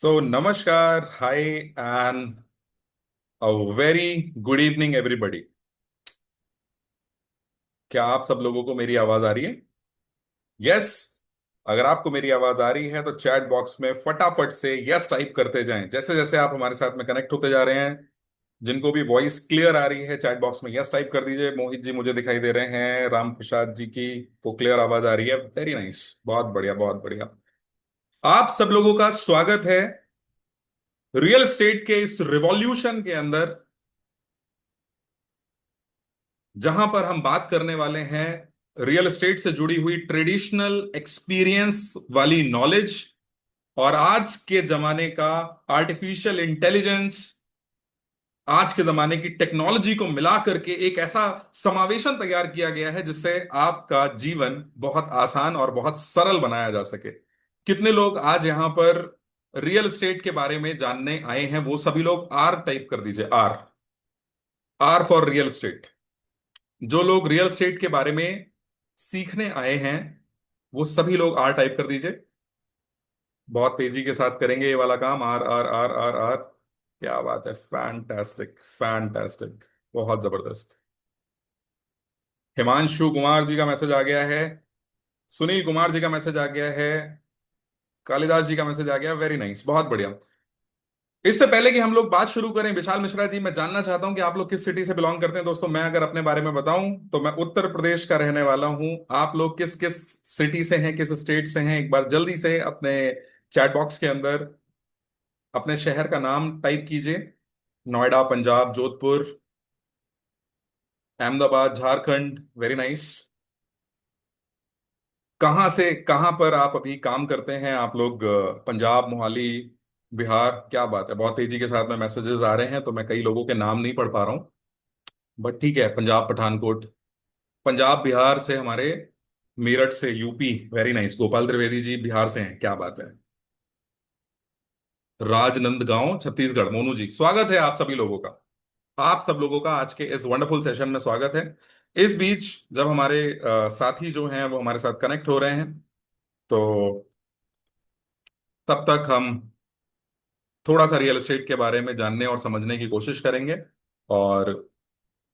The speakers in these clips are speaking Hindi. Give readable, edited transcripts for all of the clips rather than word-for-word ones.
नमस्कार, hi and a very good evening everybody. क्या आप सब लोगों को मेरी आवाज आ रही है? यस। अगर आपको मेरी आवाज आ रही है तो चैट बॉक्स में फटाफट से यस टाइप करते जाएं। जैसे जैसे आप हमारे साथ में कनेक्ट होते जा रहे हैं, जिनको भी वॉइस क्लियर आ रही है चैट बॉक्स में यस टाइप कर दीजिए। मोहित जी मुझे दिखाई दे रहे हैं, राम प्रसाद जी की को क्लियर आवाज आ रही है। वेरी नाइस, बहुत बढ़िया बहुत बढ़िया। आप सब लोगों का स्वागत है रियल एस्टेट के इस रिवॉल्यूशन के अंदर, जहां पर हम बात करने वाले हैं रियल एस्टेट से जुड़ी हुई ट्रेडिशनल एक्सपीरियंस वाली नॉलेज और आज के जमाने का आर्टिफिशियल इंटेलिजेंस, आज के जमाने की टेक्नोलॉजी को मिला करके एक ऐसा समावेशन तैयार किया गया है जिससे आपका जीवन बहुत आसान और बहुत सरल बनाया जा सके। कितने लोग आज यहां पर रियल एस्टेट के बारे में जानने आए हैं? वो सभी लोग आर टाइप कर दीजिए। R, R for real estate. जो लोग रियल एस्टेट के बारे में सीखने आए हैं वो सभी लोग आर टाइप कर दीजिए। बहुत तेजी के साथ करेंगे ये वाला काम। R R R R R. क्या बात है, फैंटास्टिक फैंटास्टिक, बहुत जबरदस्त। हिमांशु कुमार जी का मैसेज आ गया है, सुनील कुमार जी का मैसेज आ गया है, कालिदास जी का मैसेज आ गया। वेरी नाइस, बहुत बढ़िया। इससे पहले कि हम लोग बात शुरू करें, विशाल मिश्रा जी, मैं जानना चाहता हूं कि आप लोग किस सिटी से बिलोंग करते हैं। दोस्तों, मैं अगर अपने बारे में बताऊं तो मैं उत्तर प्रदेश का रहने वाला हूं। आप लोग किस किस सिटी से हैं, किस स्टेट से हैं? एक बार जल्दी से अपने चैट बॉक्स के अंदर अपने शहर का नाम टाइप कीजिए। नोएडा पंजाब, जोधपुर, अहमदाबाद झारखंड। Very nice. कहाँ से कहाँ पर आप अभी काम करते हैं आप लोग? पंजाब, मोहाली, बिहार। क्या बात है, बहुत तेजी के साथ में मैसेजेस आ रहे हैं तो मैं कई लोगों के नाम नहीं पढ़ पा रहा हूँ, बट ठीक है। पंजाब पठानकोट, पंजाब बिहार से हमारे, मेरठ से UP. Very nice. Gopal Trivedi ji Bihar से हैं, क्या बात है। राजनांदगांव छत्तीसगढ़, मोनू जी, स्वागत है आप सभी लोगों का। आप सब लोगों का आज के इस वंडरफुल सेशन में स्वागत है। इस बीच जब हमारे साथी जो हैं वो हमारे साथ कनेक्ट हो रहे हैं, तो तब तक हम थोड़ा सा रियल एस्टेट के बारे में जानने और समझने की कोशिश करेंगे, और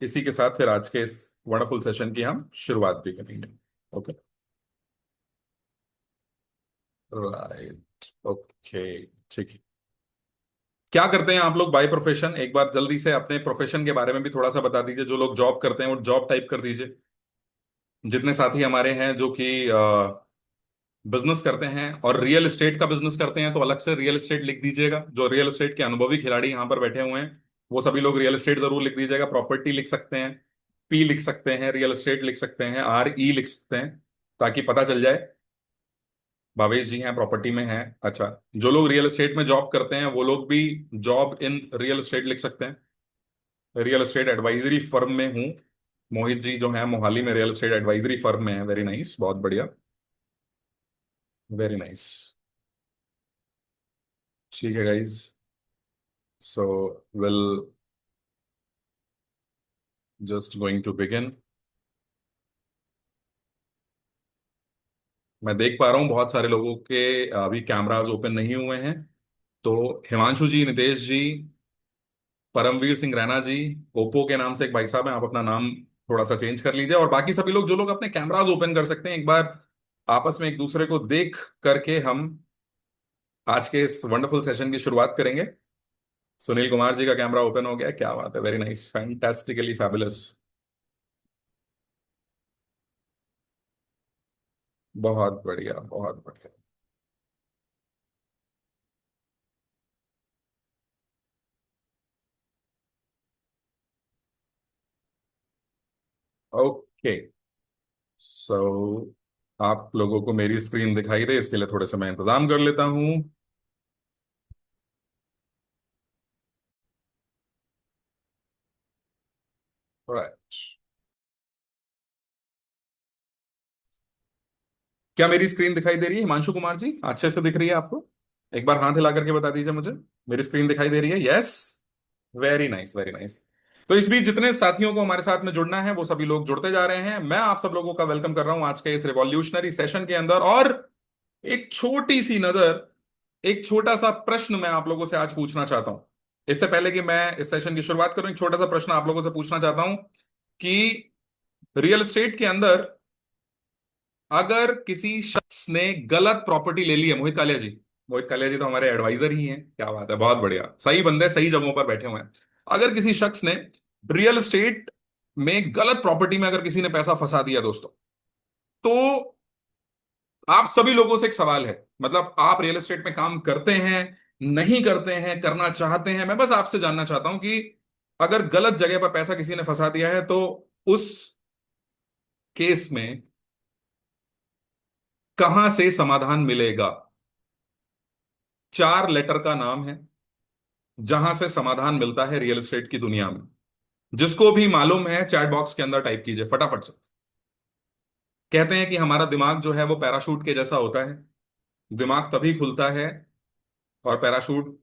इसी के साथ फिर आज के इस वंडरफुल सेशन की हम शुरुआत भी करेंगे। ओके, राइट, ओके, ठीक है। क्या करते हैं आप लोग बाय प्रोफेशन? एक बार जल्दी से अपने प्रोफेशन के बारे में भी थोड़ा सा बता दीजिए। जो लोग जॉब करते हैं वो जॉब टाइप कर दीजिए। जितने साथी हमारे हैं जो कि बिजनेस करते हैं और रियल एस्टेट का बिजनेस करते हैं तो अलग से रियल एस्टेट लिख दीजिएगा। जो रियल एस्टेट के अनुभवी खिलाड़ी यहाँ पर बैठे हुए हैं वो सभी लोग रियल एस्टेट जरूर लिख दीजिएगा। प्रॉपर्टी लिख सकते हैं, पी लिख सकते हैं, रियल एस्टेट लिख सकते हैं, आर ई लिख सकते हैं, ताकि पता चल जाए। भावेश जी हैं, प्रॉपर्टी में हैं। अच्छा, जो लोग रियल एस्टेट में जॉब करते हैं वो लोग भी जॉब इन रियल एस्टेट लिख सकते हैं। रियल एस्टेट एडवाइजरी फर्म में हूँ। मोहित जी जो है मोहाली में रियल एस्टेट एडवाइजरी फर्म में है। वेरी नाइस, बहुत बढ़िया, वेरी नाइस। ठीक है guys, so will just going to begin. मैं देख पा रहा हूँ बहुत सारे लोगों के अभी कैमराज ओपन नहीं हुए हैं। तो हिमांशु जी, नितेश जी, परमवीर सिंह रैना जी, ओप्पो के नाम से एक भाई साहब हैं, आप अपना नाम थोड़ा सा चेंज कर लीजिए। और बाकी सभी लोग जो लोग अपने कैमराज ओपन कर सकते हैं, एक बार आपस में एक दूसरे को देख करके हम आज के इस वंडरफुल सेशन की शुरुआत करेंगे। सुनील कुमार जी का कैमरा ओपन हो गया, क्या बात है, वेरी नाइस, फैंटास्टिकली फैबुलस, बहुत बढ़िया बहुत बढ़िया। ओके, सो आप लोगों को मेरी स्क्रीन दिखाई दे इसके लिए थोड़े से मैं इंतजाम कर लेता हूँ। राइट, क्या मेरी स्क्रीन दिखाई दे रही है हिमांशु कुमार जी? अच्छे से दिख रही है आपको? एक बार हाथ हिला करके बता दीजिए मुझे, मेरी स्क्रीन दिखाई दे रही है? Yes, very nice very nice. तो इस बीच जितने साथियों को हमारे साथ में जुड़ना है वो सभी लोग जुड़ते जा रहे हैं। मैं आप सब लोगों का वेलकम कर रहा हूं आज के इस रिवॉल्यूशनरी सेशन के अंदर। और एक छोटी सी नजर एक छोटा सा प्रश्न मैं आप लोगों से आज पूछना चाहता हूं। इससे पहले कि मैं इस सेशन की शुरुआत करूं, एक छोटा सा प्रश्न आप लोगों से पूछना चाहता हूं कि रियल एस्टेट के अंदर अगर किसी शख्स ने गलत प्रॉपर्टी ले ली है, मोहित कालिया जी, मोहित कालिया जी तो हमारे एडवाइजर ही हैं, क्या बात है, बहुत बढ़िया, सही बंदे सही जगहों पर बैठे हुए हैं। अगर किसी शख्स ने रियल एस्टेट में गलत प्रॉपर्टी में अगर किसी ने पैसा फंसा दिया दोस्तों, तो आप सभी लोगों से एक सवाल है, मतलब आप रियल एस्टेट में काम करते हैं, नहीं करते हैं, करना चाहते हैं, मैं बस आपसे जानना चाहता हूं कि अगर गलत जगह पर पैसा किसी ने फंसा दिया है तो उस केस में कहां से समाधान मिलेगा। 4 लेटर का नाम है जहां से समाधान मिलता है रियल एस्टेट की दुनिया में। जिसको भी मालूम है चैट बॉक्स के अंदर टाइप कीजिए फटाफट से। कहते हैं कि हमारा दिमाग जो है वो पैराशूट के जैसा होता है। दिमाग तभी खुलता है और पैराशूट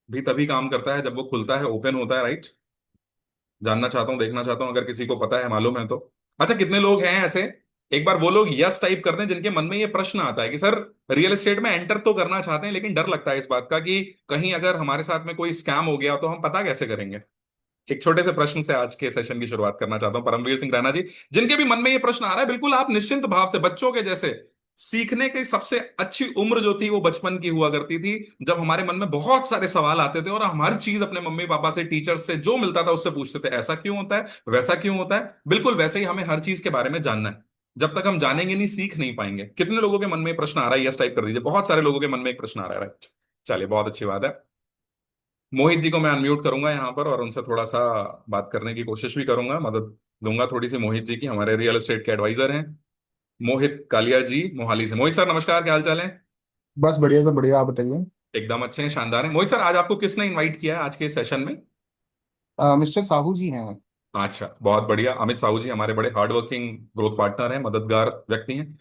भी तभी काम करता है जब वो खुलता है, ओपन होता है, राइट। जानना चाहता हूं, देखना चाहता हूं, अगर किसी को पता है, मालूम है तो। अच्छा, कितने लोग हैं ऐसे, एक बार वो लोग यस टाइप कर दें जिनके मन में ये प्रश्न आता है कि सर रियल एस्टेट में एंटर तो करना चाहते हैं लेकिन डर लगता है इस बात का कि कहीं अगर हमारे साथ में कोई स्कैम हो गया तो हम पता कैसे करेंगे। एक छोटे से प्रश्न से आज के सेशन की शुरुआत करना चाहता हूं परमवीर सिंह रैना जी। जिनके भी मन में ये प्रश्न आ रहा है, बिल्कुल आप निश्चिंत भाव से, बच्चों के जैसे, सीखने की सबसे अच्छी उम्र जो थी वो बचपन की हुआ करती थी, जब हमारे मन में बहुत सारे सवाल आते थे और हम हर चीज अपने मम्मी पापा से, टीचर्स से, जो मिलता था उससे पूछते थे, ऐसा क्यों होता है, वैसा क्यों होता है। बिल्कुल वैसे ही हमें हर चीज के बारे में जानना है। जब तक हम जानेंगे नहीं, सीख नहीं पाएंगे। कितने लोगों के मन में ये प्रश्न आ रहा है, यस टाइप कर दीजिए। बहुत सारे लोगों के मन में एक प्रश्न आ रहा है, राइट। चलिए, बहुत अच्छी बात है। मोहित जी को मैं अनम्यूट करूंगा यहाँ पर और उनसे थोड़ा सा बात करने की कोशिश भी करूंगा, मदद दूंगा थोड़ी सी मोहित जी की, हमारे रियल एस्टेट के एडवाइजर हैं मोहित कालिया जी, मोहाली से। मोहित सर नमस्कार, क्या हाल चाल है। बस बढ़िया से बढ़िया। आप बताइए। एकदम अच्छे हैं, शानदार हैं। मोहित सर, आज आपको किसने इनवाइट किया है आज के सेशन में। मिस्टर साहू जी हैं। अच्छा, बहुत बढ़िया। अमित साहू जी हमारे बड़े हार्ड वर्किंग ग्रोथ पार्टनर हैं, मददगार व्यक्ति हैं।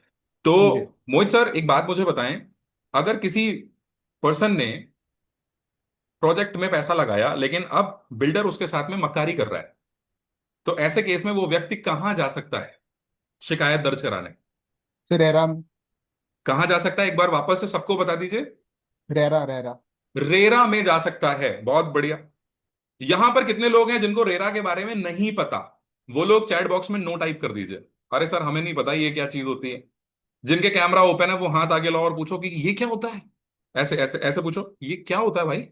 तो जी। मोहित सर, एक बात मुझे बताएं, अगर किसी पर्सन ने प्रोजेक्ट में पैसा लगाया लेकिन अब बिल्डर उसके साथ में मक्कारी कर रहा है, तो ऐसे केस में वो व्यक्ति कहाँ जा सकता है शिकायत दर्ज कराने। Sir RERA. कहाँ जा सकता है, एक बार वापस से सबको बता दीजिए। RERA RERA. रेरा में जा सकता है, बहुत बढ़िया। यहां पर कितने लोग हैं जिनको रेरा के बारे में नहीं पता। वो लोग चैट बॉक्स में नो टाइप कर दीजिए, अरे सर हमें नहीं पता ये क्या चीज होती है। जिनके कैमरा ओपन है वो हाथ आगे लाओ और पूछो कि ये क्या होता है। ऐसे ऐसे ऐसे पूछो, ये क्या होता है भाई।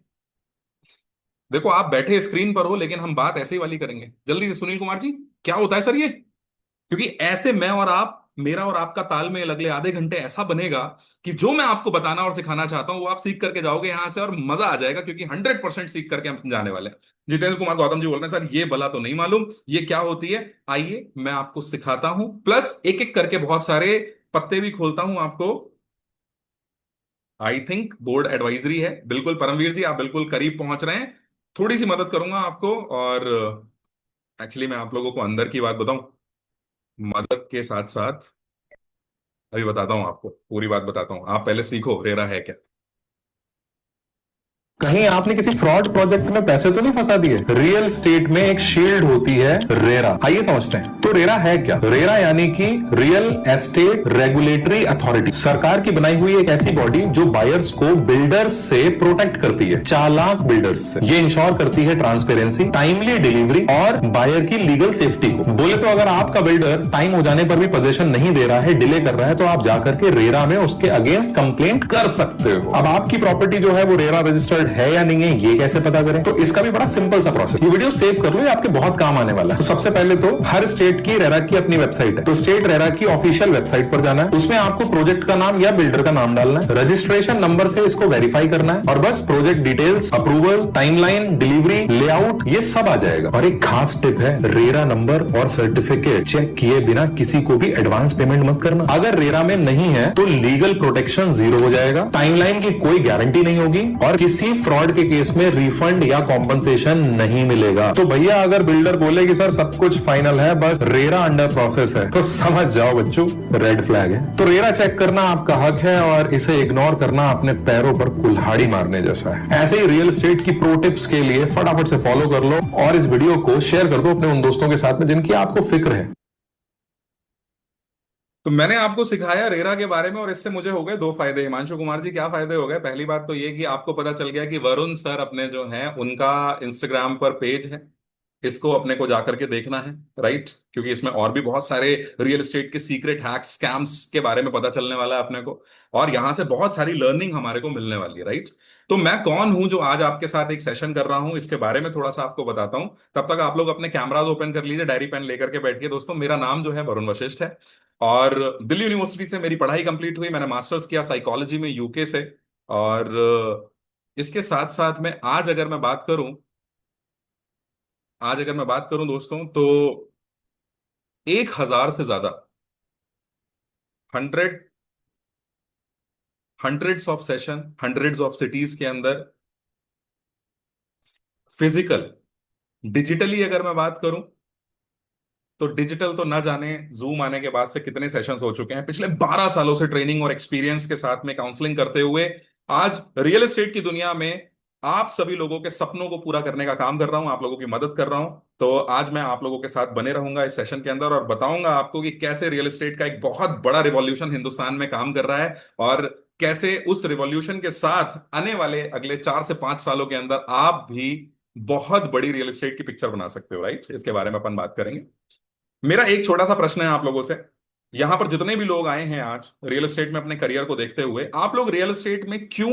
देखो आप बैठे स्क्रीन पर हो लेकिन हम बात ऐसे ही वाली करेंगे। जल्दी से सुनील कुमार जी, क्या होता है सर ये। क्योंकि ऐसे मैं और आप, मेरा और आपका तालमेल अगले आधे घंटे ऐसा बनेगा कि जो मैं आपको बताना और सिखाना चाहता हूं वो आप सीख करके जाओगे यहां से, और मजा आ जाएगा क्योंकि 100% सीख करके हम जाने वाले हैं। जितेंद्र कुमार गौतम जी बोल रहे हैं सर ये भला तो नहीं मालूम ये क्या होती है। आइए मैं आपको सिखाता हूं, प्लस एक एक करके बहुत सारे पत्ते भी खोलता हूं आपको। आई थिंक बोर्ड एडवाइजरी है, बिल्कुल परमवीर जी आप बिल्कुल करीब पहुंच रहे हैं। थोड़ी सी मदद करूंगा आपको, और एक्चुअली मैं आप लोगों को अंदर की बात बताऊं, मदद के साथ साथ अभी बताता हूं आपको, पूरी बात बताता हूं, आप पहले सीखो रेरा है क्या। कहीं आपने किसी फ्रॉड प्रोजेक्ट में पैसे तो नहीं फंसा दिए। रियल स्टेट में एक शील्ड होती है रेरा, आइए समझते हैं। तो रेरा है क्या। रेरा यानी कि रियल एस्टेट रेगुलेटरी अथॉरिटी, सरकार की बनाई हुई एक ऐसी बॉडी जो बायर्स को बिल्डर्स से प्रोटेक्ट करती है, चालाक बिल्डर्स से। ये इंश्योर करती है ट्रांसपेरेंसी, टाइमली डिलीवरी और बायर की लीगल सेफ्टी को। बोले तो अगर आपका बिल्डर टाइम हो जाने पर भी पोजीशन नहीं दे रहा है, डिले कर रहा है, तो आप जाकर के रेरा में उसके अगेंस्ट कंप्लेंट कर सकते हो। अब आपकी प्रॉपर्टी जो है वो रेरा रजिस्टर्ड है या नहीं है, ये कैसे पता करें। तो इसका भी बड़ा सिंपल सा प्रोसेस, ये वीडियो सेव कर लो, ये आपके बहुत काम आने वाला है। तो सबसे पहले तो हर स्टेट की रेरा की अपनी वेबसाइट है, तो स्टेट रेरा की ऑफिशियल वेबसाइट पर जाना है, उसमें आपको प्रोजेक्ट का नाम या बिल्डर का नाम डालना है, रजिस्ट्रेशन नंबर से इसको वेरीफाई करना है, और बस project details, approval, timeline, delivery, layout, ये सब आ जाएगा। और एक खास टिप है, रेरा नंबर और सर्टिफिकेट चेक किए बिना किसी को भी एडवांस पेमेंट मत करना। अगर रेरा में नहीं है तो लीगल प्रोटेक्शन जीरो हो जाएगा, टाइमलाइन की कोई गारंटी नहीं होगी, और किसी फ्रॉड के केस में रिफंड या कॉम्पनसेशन नहीं मिलेगा। तो भैया अगर बिल्डर बोले कि सर सब कुछ फाइनल है, बस रेरा अंडर प्रोसेस है, तो समझ जाओ बच्चों रेड फ्लैग है। तो रेरा चेक करना आपका हक है और इसे इग्नोर करना अपने पैरों पर कुल्हाड़ी मारने जैसा है। ऐसे ही रियल एस्टेट की प्रो टिप्स के लिए फटाफट से फॉलो कर लो और इस वीडियो को शेयर कर दो अपने उन दोस्तों के साथ में जिनकी आपको फिक्र है। तो मैंने आपको सिखाया रेरा के बारे में और इससे मुझे हो गए दो फायदे। हिमांशु कुमार जी, क्या फायदे हो गए? पहली बात तो ये कि आपको पता चल गया कि वरुण सर अपने जो हैं उनका इंस्टाग्राम पर पेज है, इसको अपने को जाकर के देखना है, राइट? क्योंकि इसमें और भी बहुत सारे रियल एस्टेट के सीक्रेट हैक्स, स्कैम्स के बारे में पता चलने वाला है अपने को, और यहां से बहुत सारी लर्निंग हमारे को मिलने वाली है, राइट? तो मैं कौन हूं जो आज आपके साथ एक सेशन कर रहा हूं, इसके बारे में थोड़ा सा आपको बताता हूं। तब तक आप लोग अपने कैमराज ओपन कर लीजिए, डायरी पेन लेकर के बैठिए। दोस्तों, मेरा नाम जो है वरुण वशिष्ठ है, और दिल्ली यूनिवर्सिटी से मेरी पढ़ाई कंप्लीट हुई। मैंने मास्टर्स किया साइकोलॉजी में यूके से। और इसके साथ साथ में आज अगर मैं बात करूं दोस्तों, तो 1,000 से ज्यादा, hundred hundreds of session, hundreds of cities के अंदर, फिजिकल, डिजिटली अगर मैं बात करूं, तो डिजिटल तो ना जाने जूम आने के बाद से कितने सेशंस हो चुके हैं। पिछले 12 सालों से ट्रेनिंग और एक्सपीरियंस के साथ में काउंसलिंग करते हुए आज रियल एस्टेट की दुनिया में आप सभी लोगों के सपनों को पूरा करने का काम कर रहा हूं, आप लोगों की मदद कर रहा हूं। तो आज मैं आप लोगों के साथ बने रहूंगा इस सेशन के अंदर, और बताऊंगा आपको कि कैसे रियल एस्टेट का एक बहुत बड़ा रिवॉल्यूशन हिंदुस्तान में काम कर रहा है, और कैसे उस रिवॉल्यूशन के साथ आने वाले अगले 4 से 5 सालों के अंदर आप भी बहुत बड़ी रियल एस्टेट की पिक्चर बना सकते हो, राइट? इसके बारे में अपन बात करेंगे। मेरा एक छोटा सा प्रश्न है आप लोगों से। यहां पर जितने भी लोग आए हैं आज रियल एस्टेट में अपने करियर को देखते हुए, आप लोग रियल एस्टेट में क्यों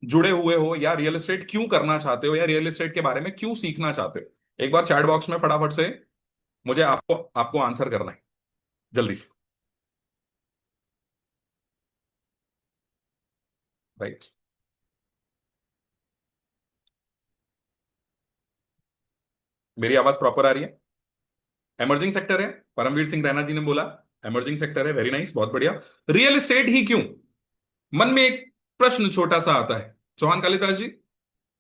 जुड़े हुए हो, या रियल एस्टेट क्यों करना चाहते हो, या रियल एस्टेट के बारे में क्यों सीखना चाहते हो? एक बार चैट बॉक्स में फटाफट से मुझे आपको आपको आंसर करना है, जल्दी से, राइट? मेरी आवाज प्रॉपर आ रही है? एमर्जिंग सेक्टर है, परमवीर सिंह रैना जी ने बोला एमर्जिंग सेक्टर है, वेरी नाइस, बहुत बढ़िया। रियल एस्टेट ही क्यों? मन में एक प्रश्न छोटा सा आता है। चौहान कालिदास जी,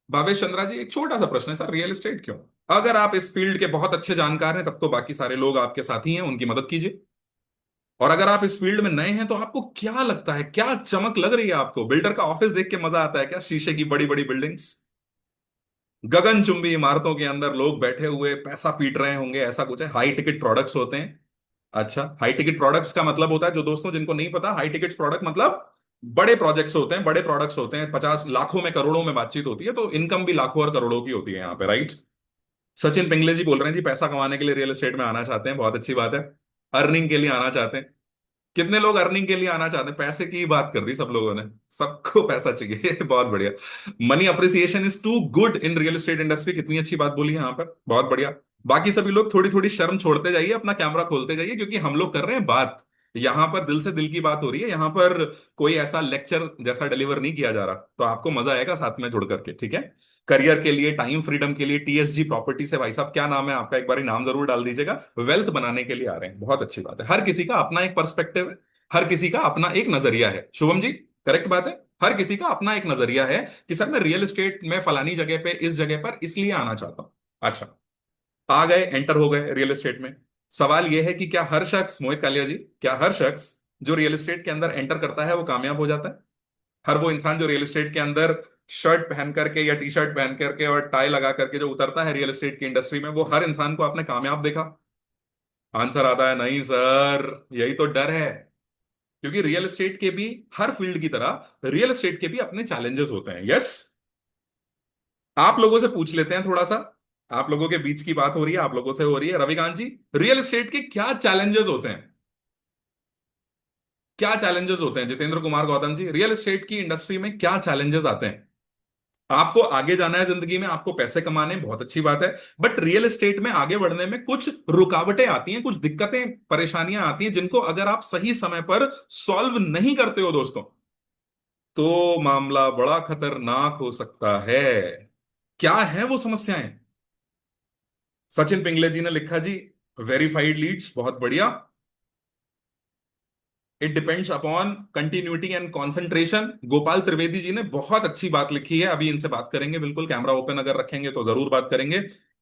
भावेश चंद्रा जी, एक छोटा सा प्रश्न है सर, रियल एस्टेट क्यों? अगर आप इस फील्ड के बहुत अच्छे जानकार हैं, तब तो बाकी सारे लोग आपके साथी हैं, उनकी मदद कीजिए। और अगर आप इस फील्ड में नए हैं, तो आपको क्या लगता है, क्या चमक लग रही है आपको? बिल्डर का ऑफिस देख के मजा आता है क्या? शीशे की बड़ी बड़ी बिल्डिंग्स, गगनचुंबी इमारतों के अंदर लोग बैठे हुए पैसा पीट रहे होंगे, ऐसा कुछ है? हाई टिकट प्रोडक्ट्स होते हैं। अच्छा, हाई टिकट प्रोडक्ट्स का मतलब होता है, जो दोस्तों जिनको नहीं पता, हाई टिकट प्रोडक्ट मतलब बड़े प्रोजेक्ट्स होते हैं, बड़े प्रोडक्ट्स होते हैं, 50 लाखों में, करोड़ों में बातचीत होती है, तो इनकम भी लाखों और करोड़ों की होती है यहाँ पे, राइट? सचिन पिंगले जी बोल रहे हैं जी, पैसा कमाने के लिए रियल एस्टेट में आना चाहते हैं, बहुत अच्छी बात है। अर्निंग के लिए आना चाहते हैं। कितने लोग अर्निंग के लिए आना चाहते हैं? पैसे की ही बात कर दी सब लोगों ने, सबको पैसा चाहिए बहुत बढ़िया। Money appreciation is too good in real estate industry, कितनी अच्छी बात बोली है यहाँ पर, बहुत बढ़िया। बाकी सभी लोग थोड़ी थोड़ी शर्म छोड़ते जाइए, अपना कैमरा खोलते जाइए, क्योंकि हम लोग कर रहे हैं बात, यहां पर दिल से दिल की बात हो रही है। यहां पर कोई ऐसा लेक्चर जैसा डिलीवर नहीं किया जा रहा, तो आपको मजा आएगा साथ में जुड़ करके, ठीक है? करियर के लिए, टाइम फ्रीडम के लिए, टीएसजी प्रॉपर्टी से, भाई साहब क्या नाम है आपका, एक बार नाम जरूर डाल दीजिएगा। वेल्थ बनाने के लिए आ रहे हैं, बहुत अच्छी बात है। हर किसी का अपना एक पर्सपेक्टिव है, हर किसी का अपना एक नजरिया है। शुभम जी, करेक्ट बात है, हर किसी का अपना एक नजरिया है कि सर मैं रियल एस्टेट में फलानी जगह पे, इस जगह पर इसलिए आना चाहता हूं। अच्छा, आ गए, एंटर हो गए रियल एस्टेट में। सवाल यह है कि क्या हर शख्स, मोहित कालिया जी, क्या हर शख्स जो रियल एस्टेट के अंदर एंटर करता है वो कामयाब हो जाता है? हर वो इंसान जो रियल एस्टेट के अंदर शर्ट पहन करके या टी शर्ट पहन करके और टाई लगा करके जो उतरता है रियल एस्टेट की इंडस्ट्री में, वो हर इंसान को आपने कामयाब देखा? आंसर आता है नहीं सर, यही तो डर है। क्योंकि रियल एस्टेट के भी, हर फील्ड की तरह रियल एस्टेट के भी अपने चैलेंजेस होते हैं। यस, आप लोगों से पूछ लेते हैं थोड़ा सा, आप लोगों के बीच की बात हो रही है, आप लोगों से हो रही है। रविकांत जी, रियल एस्टेट के क्या चैलेंजेस होते हैं? क्या चैलेंजेस होते हैं? जितेंद्र कुमार गौतम जी, रियल एस्टेट की इंडस्ट्री में क्या चैलेंजेस आते हैं? आपको आगे जाना है जिंदगी में, आपको पैसे कमाने, बहुत अच्छी बात है, बट रियल एस्टेट में आगे बढ़ने में कुछ रुकावटें आती हैं, कुछ दिक्कतें, परेशानियां आती हैं, जिनको अगर आप सही समय पर सॉल्व नहीं करते हो दोस्तों, तो मामला बड़ा खतरनाक हो सकता है। क्या है वो समस्याएं? सचिन पिंगले जी ने लिखा जी, वेरीफाइड लीड्स, बहुत बढ़िया। It depends upon continuity and concentration, Gopal Trivedi ji ने बहुत अच्छी बात लिखी है, अभी इनसे बात करेंगे, बिल्कुल कैमरा ओपन अगर रखेंगे तो जरूर बात करेंगे।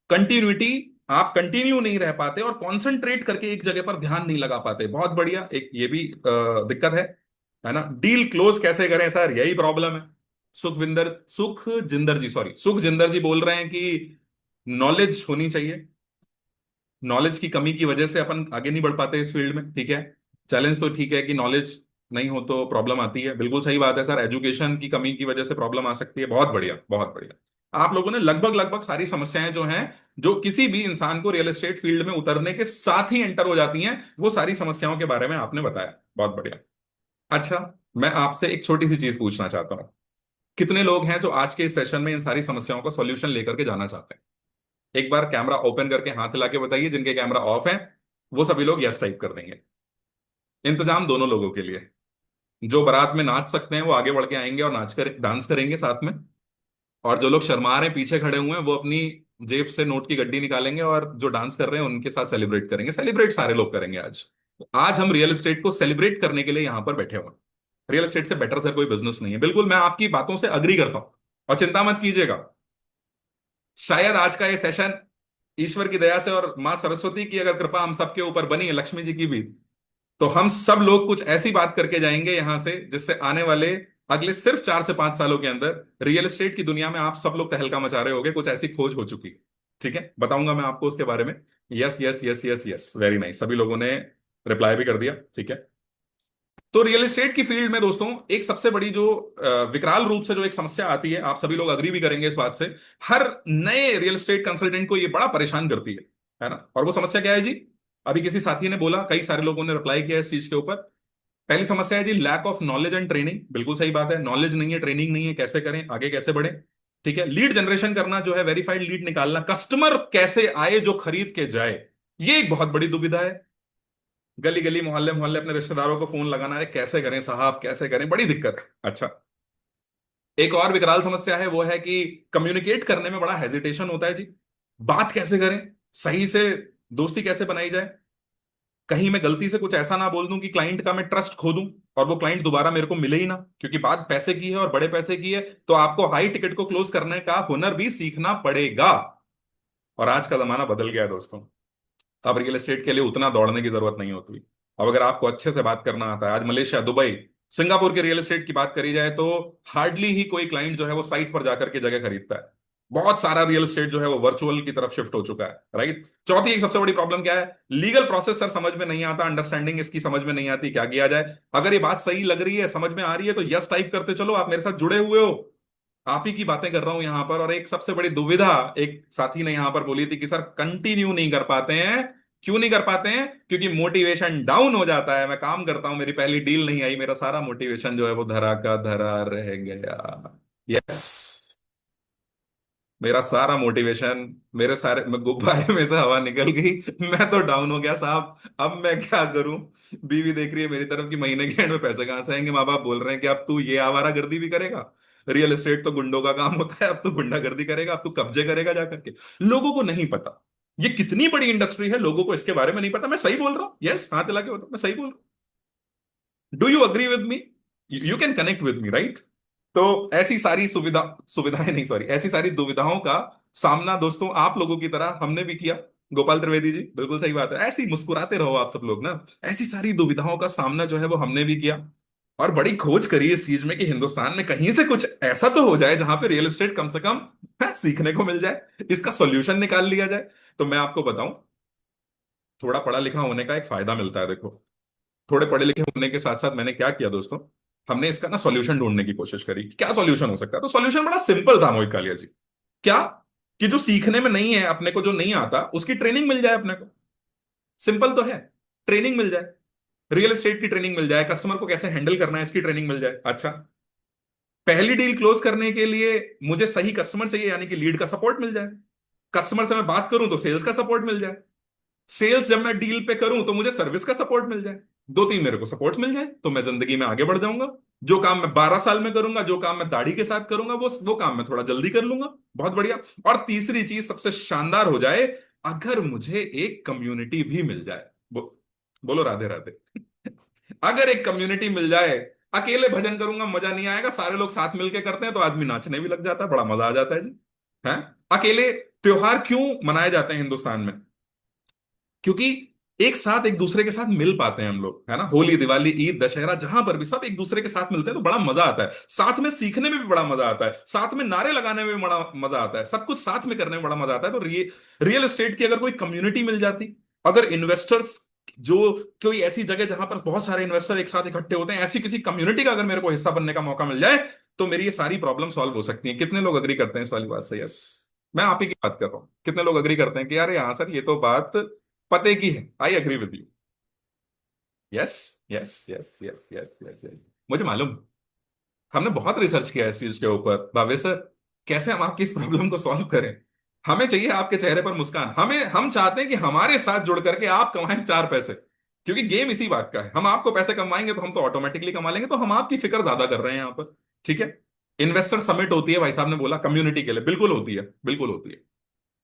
कंटिन्यूटी, आप कंटिन्यू नहीं रह पाते और कॉन्सेंट्रेट करके एक जगह पर ध्यान नहीं लगा पाते, बहुत बढ़िया। एक ये भी दिक्कत है ना? डील क्लोज कैसे करें सर, यही प्रॉब्लम है। सुख जिंदर जी बोल रहे हैं कि नॉलेज होनी चाहिए, नॉलेज की कमी की वजह से अपन आगे नहीं बढ़ पाते इस फील्ड में, ठीक है? चैलेंज तो ठीक है कि नॉलेज नहीं हो तो प्रॉब्लम आती है, बिल्कुल सही बात है सर, एजुकेशन की कमी की वजह से प्रॉब्लम आ सकती है, बहुत बढ़िया बहुत बढ़िया। आप लोगों ने लगभग लगभग सारी समस्याएं जो हैं, जो किसी भी इंसान को रियल एस्टेट फील्ड में उतरने के साथ ही एंटर हो जाती हैं, वो सारी समस्याओं के बारे में आपने बताया, बहुत बढ़िया। अच्छा, मैं आपसे एक छोटी सी चीज पूछना चाहता हूँ, कितने लोग हैं जो आज के इस सेशन में इन सारी समस्याओं का सॉल्यूशन लेकर के जाना चाहते हैं? एक बार कैमरा ओपन करके हाथ हिला के बताइए, जिनके कैमरा ऑफ है वो सभी लोग यस टाइप कर देंगे। इंतजाम दोनों लोगों के लिए, जो बारात में नाच सकते हैं वो आगे बढ़ के आएंगे और नाच कर डांस करेंगे साथ में, और जो लोग शर्मा रहे हैं पीछे खड़े हुए हैं वो अपनी जेब से नोट की गड्डी निकालेंगे और जो डांस कर रहे हैं उनके साथ सेलिब्रेट करेंगे। सेलिब्रेट सारे लोग करेंगे आज। आज हम रियल एस्टेट को सेलिब्रेट करने के लिए यहां पर बैठे हुए हैं। रियल एस्टेट से बेटर सर कोई बिजनेस नहीं है, बिल्कुल मैं आपकी बातों से अग्री करता हूं। और चिंता मत कीजिएगा, शायद आज का ये सेशन ईश्वर की दया से और मां सरस्वती की अगर कृपा हम सबके ऊपर बनी है, लक्ष्मी जी की भी, तो हम सब लोग कुछ ऐसी बात करके जाएंगे यहां से जिससे आने वाले अगले सिर्फ 4 से 5 सालों के अंदर रियल एस्टेट की दुनिया में आप सब लोग तहलका मचा रहे होगे, कुछ ऐसी खोज हो चुकी है। ठीक है, बताऊंगा मैं आपको उसके बारे में। Yes yes yes yes yes, very nice, सभी लोगों ने रिप्लाई भी कर दिया। ठीक है, तो रियल एस्टेट की फील्ड में दोस्तों एक सबसे बड़ी जो विकराल रूप से जो एक समस्या आती है, आप सभी लोग अग्री भी करेंगे इस बात से, हर नए रियल एस्टेट कंसल्टेंट को ये बड़ा परेशान करती है ना? और वो समस्या क्या है जी? अभी किसी साथी ने बोला, कई सारे लोगों ने रिप्लाई किया इस चीज के ऊपर। पहली समस्या है जी lack of knowledge and training, बिल्कुल सही बात है, नॉलेज नहीं है, ट्रेनिंग नहीं है, कैसे करें, आगे कैसे बढ़े। ठीक है, लीड जनरेशन करना जो है, वेरीफाइड लीड निकालना, कस्टमर कैसे आए जो खरीद के जाए, ये एक बहुत बड़ी दुविधा है। गली गली मोहल्ले मोहल्ले अपने रिश्तेदारों को फोन लगाना है, कैसे करें साहब, कैसे करें, बड़ी दिक्कत है। अच्छा, एक और विकराल समस्या है, वो है कि कम्युनिकेट करने में बड़ा हेजिटेशन होता है जी। बात कैसे करें, सही से दोस्ती कैसे बनाई जाए, कहीं मैं गलती से कुछ ऐसा ना बोल दूं कि क्लाइंट का मैं ट्रस्ट खो दूं और वो क्लाइंट दोबारा मेरे को मिले ही ना, क्योंकि बात पैसे की है और बड़े पैसे की है, तो आपको हाई टिकट को क्लोज करने का हुनर भी सीखना पड़ेगा। और आज का जमाना बदल गया है दोस्तों, अब रियल एस्टेट के लिए उतना दौड़ने की जरूरत नहीं होती। अब अगर आपको अच्छे से बात करना आता है, आज मलेशिया, दुबई, सिंगापुर के रियल एस्टेट की बात करी जाए तो हार्डली ही कोई क्लाइंट जो है वो साइट पर जाकर के जगह खरीदता है। बहुत सारा रियल एस्टेट जो है वो वर्चुअल की तरफ शिफ्ट हो चुका है, राइट। चौथी एक सबसे बड़ी प्रॉब्लम क्या है? लीगल प्रोसेस सर समझ में नहीं आता, अंडरस्टैंडिंग इसकी समझ में नहीं आती, क्या किया जाए। अगर ये बात सही लग रही है, समझ में आ रही है, तो यस टाइप करते चलो, आप मेरे साथ जुड़े हुए हो, आप ही की बातें कर रहा हूं यहां पर। और एक सबसे बड़ी दुविधा एक साथी ने यहां पर बोली थी कि सर कंटिन्यू नहीं कर पाते हैं। क्यों नहीं कर पाते हैं? क्योंकि मोटिवेशन डाउन हो जाता है। मैं काम करता हूं, मेरी पहली डील नहीं आई, मेरा सारा मोटिवेशन जो है वो धरा का धरा रह गया। यस, मेरा सारा मोटिवेशन, मेरे सारे गुब्बारे में से हवा निकल गई, मैं तो डाउन हो गया साहब। अब मैं क्या करूं? बीवी देख रही है मेरी तरफ कि महीने के एंड में पैसे कहां से आएंगे, माँ बाप बोल रहे हैं कि अब तू ये आवारागर्दी भी करेगा, रियल एस्टेट तो गुंडों का काम होता है, अब तू गुंडागर्दी करेगा, अब तू कब्जे करेगा जाकर के। लोगों को नहीं पता ये कितनी बड़ी इंडस्ट्री है, लोगों को इसके बारे में नहीं पता। मैं सही बोल रहा हूँ? यस, हाथ हिला के बताओ, मैं सही बोल रहा हूँ? Do you agree with me? You can connect with me, right? तो ऐसी सारी सुविधाएं नहीं, सॉरी, ऐसी सारी दुविधाओं का सामना दोस्तों आप लोगों की तरह हमने भी किया। गोपाल त्रिवेदी जी, बिल्कुल सही बात है, ऐसे ही मुस्कुराते रहो आप सब लोग ना। ऐसी सारी दुविधाओं का सामना जो है वो हमने भी किया, और बड़ी खोज करी इस चीज में कि हिंदुस्तान में कहीं से कुछ ऐसा तो हो जाए जहां पे रियल एस्टेट कम से कम सीखने को मिल जाए, इसका सॉल्यूशन निकाल लिया जाए। तो मैं आपको बताऊं, थोड़ा पढ़ा लिखा होने का एक फायदा मिलता है। देखो, थोड़े पढ़े लिखे होने के साथ साथ मैंने क्या किया दोस्तों, हमने इसका ना सॉल्यूशन ढूंढने की कोशिश करी कि क्या सॉल्यूशन हो सकता है। तो सॉल्यूशन बड़ा सिंपल था मोहित कालिया जी। क्या? कि जो सीखने में नहीं है अपने को, जो नहीं आता, उसकी ट्रेनिंग मिल जाए अपने को। सिंपल तो है, ट्रेनिंग मिल जाए, रियल एस्टेट की ट्रेनिंग मिल जाए, कस्टमर को कैसे हैंडल करना है इसकी ट्रेनिंग मिल जाए। अच्छा, पहली डील क्लोज करने के लिए मुझे सही कस्टमर चाहिए, यानी कि लीड का सपोर्ट मिल जाए। कस्टमर से मैं बात करूं तो सेल्स का सपोर्ट मिल जाए। सेल्स जब मैं डील पे करूं तो मुझे सर्विस का सपोर्ट मिल जाए। दो तीन मेरे को सपोर्ट मिल जाए तो मैं जिंदगी में आगे बढ़ जाऊंगा। जो काम मैं 12 साल में करूंगा, जो काम मैं दाढ़ी के साथ करूंगा, वो काम मैं थोड़ा जल्दी कर लूंगा। बहुत बढ़िया। और तीसरी चीज सबसे शानदार हो जाए, अगर मुझे एक कम्युनिटी भी मिल जाए, बोलो राधे राधे। अगर एक कम्युनिटी मिल जाए, अकेले भजन करूंगा मजा नहीं आएगा, सारे लोग साथ मिलके करते हैं तो आदमी नाचने भी लग जाता है, बड़ा मजा आ जाता है जी। है, अकेले त्योहार क्यों मनाए जाते हैं हिंदुस्तान में? क्योंकि एक साथ एक दूसरे के साथ मिल पाते हैं हम लोग, है ना। होली, दिवाली, ईद, दशहरा, जहां पर भी सब एक दूसरे के साथ मिलते हैं तो बड़ा मजा आता है। साथ में सीखने में भी बड़ा मजा आता है, साथ में नारे लगाने में भी बड़ा मजा आता है, सब कुछ साथ में करने में बड़ा मजा आता है। तो रियल एस्टेट की अगर कोई कम्युनिटी मिल जाती, अगर इन्वेस्टर्स जो कोई ऐसी जगह जहां पर बहुत सारे इन्वेस्टर एक साथ इकट्ठे होते हैं, ऐसी किसी कम्युनिटी का अगर मेरे को हिस्सा बनने का मौका मिल जाए तो मेरी ये सारी प्रॉब्लम सॉल्व हो सकती है। कितने लोग अग्री करते हैं इस वाली बात से? यस, मैं आप ही की बात कर रहा हूँ। कितने लोग अग्री करते हैं कि यार हाँ सर, ये तो बात पते की है, I agree with you. Yes, yes, yes, yes, yes, yes, yes, मुझे मालूम है। हमने बहुत रिसर्च किया है इस चीज के ऊपर भावे सर, कैसे हम आपकी इस प्रॉब्लम को सॉल्व करें। हमें चाहिए आपके चेहरे पर मुस्कान, हम चाहते हैं कि हमारे साथ जुड़ करके आप कमाएं चार पैसे, क्योंकि गेम इसी बात का है। हम आपको पैसे कमाएंगे तो हम तो ऑटोमेटिकली कमा लेंगे, तो हम आपकी फिक्र ज्यादा कर रहे हैं यहाँ पर। ठीक है। इन्वेस्टर समिट होती है, भाई साहब ने बोला कम्युनिटी के लिए, बिल्कुल होती है, बिल्कुल होती है।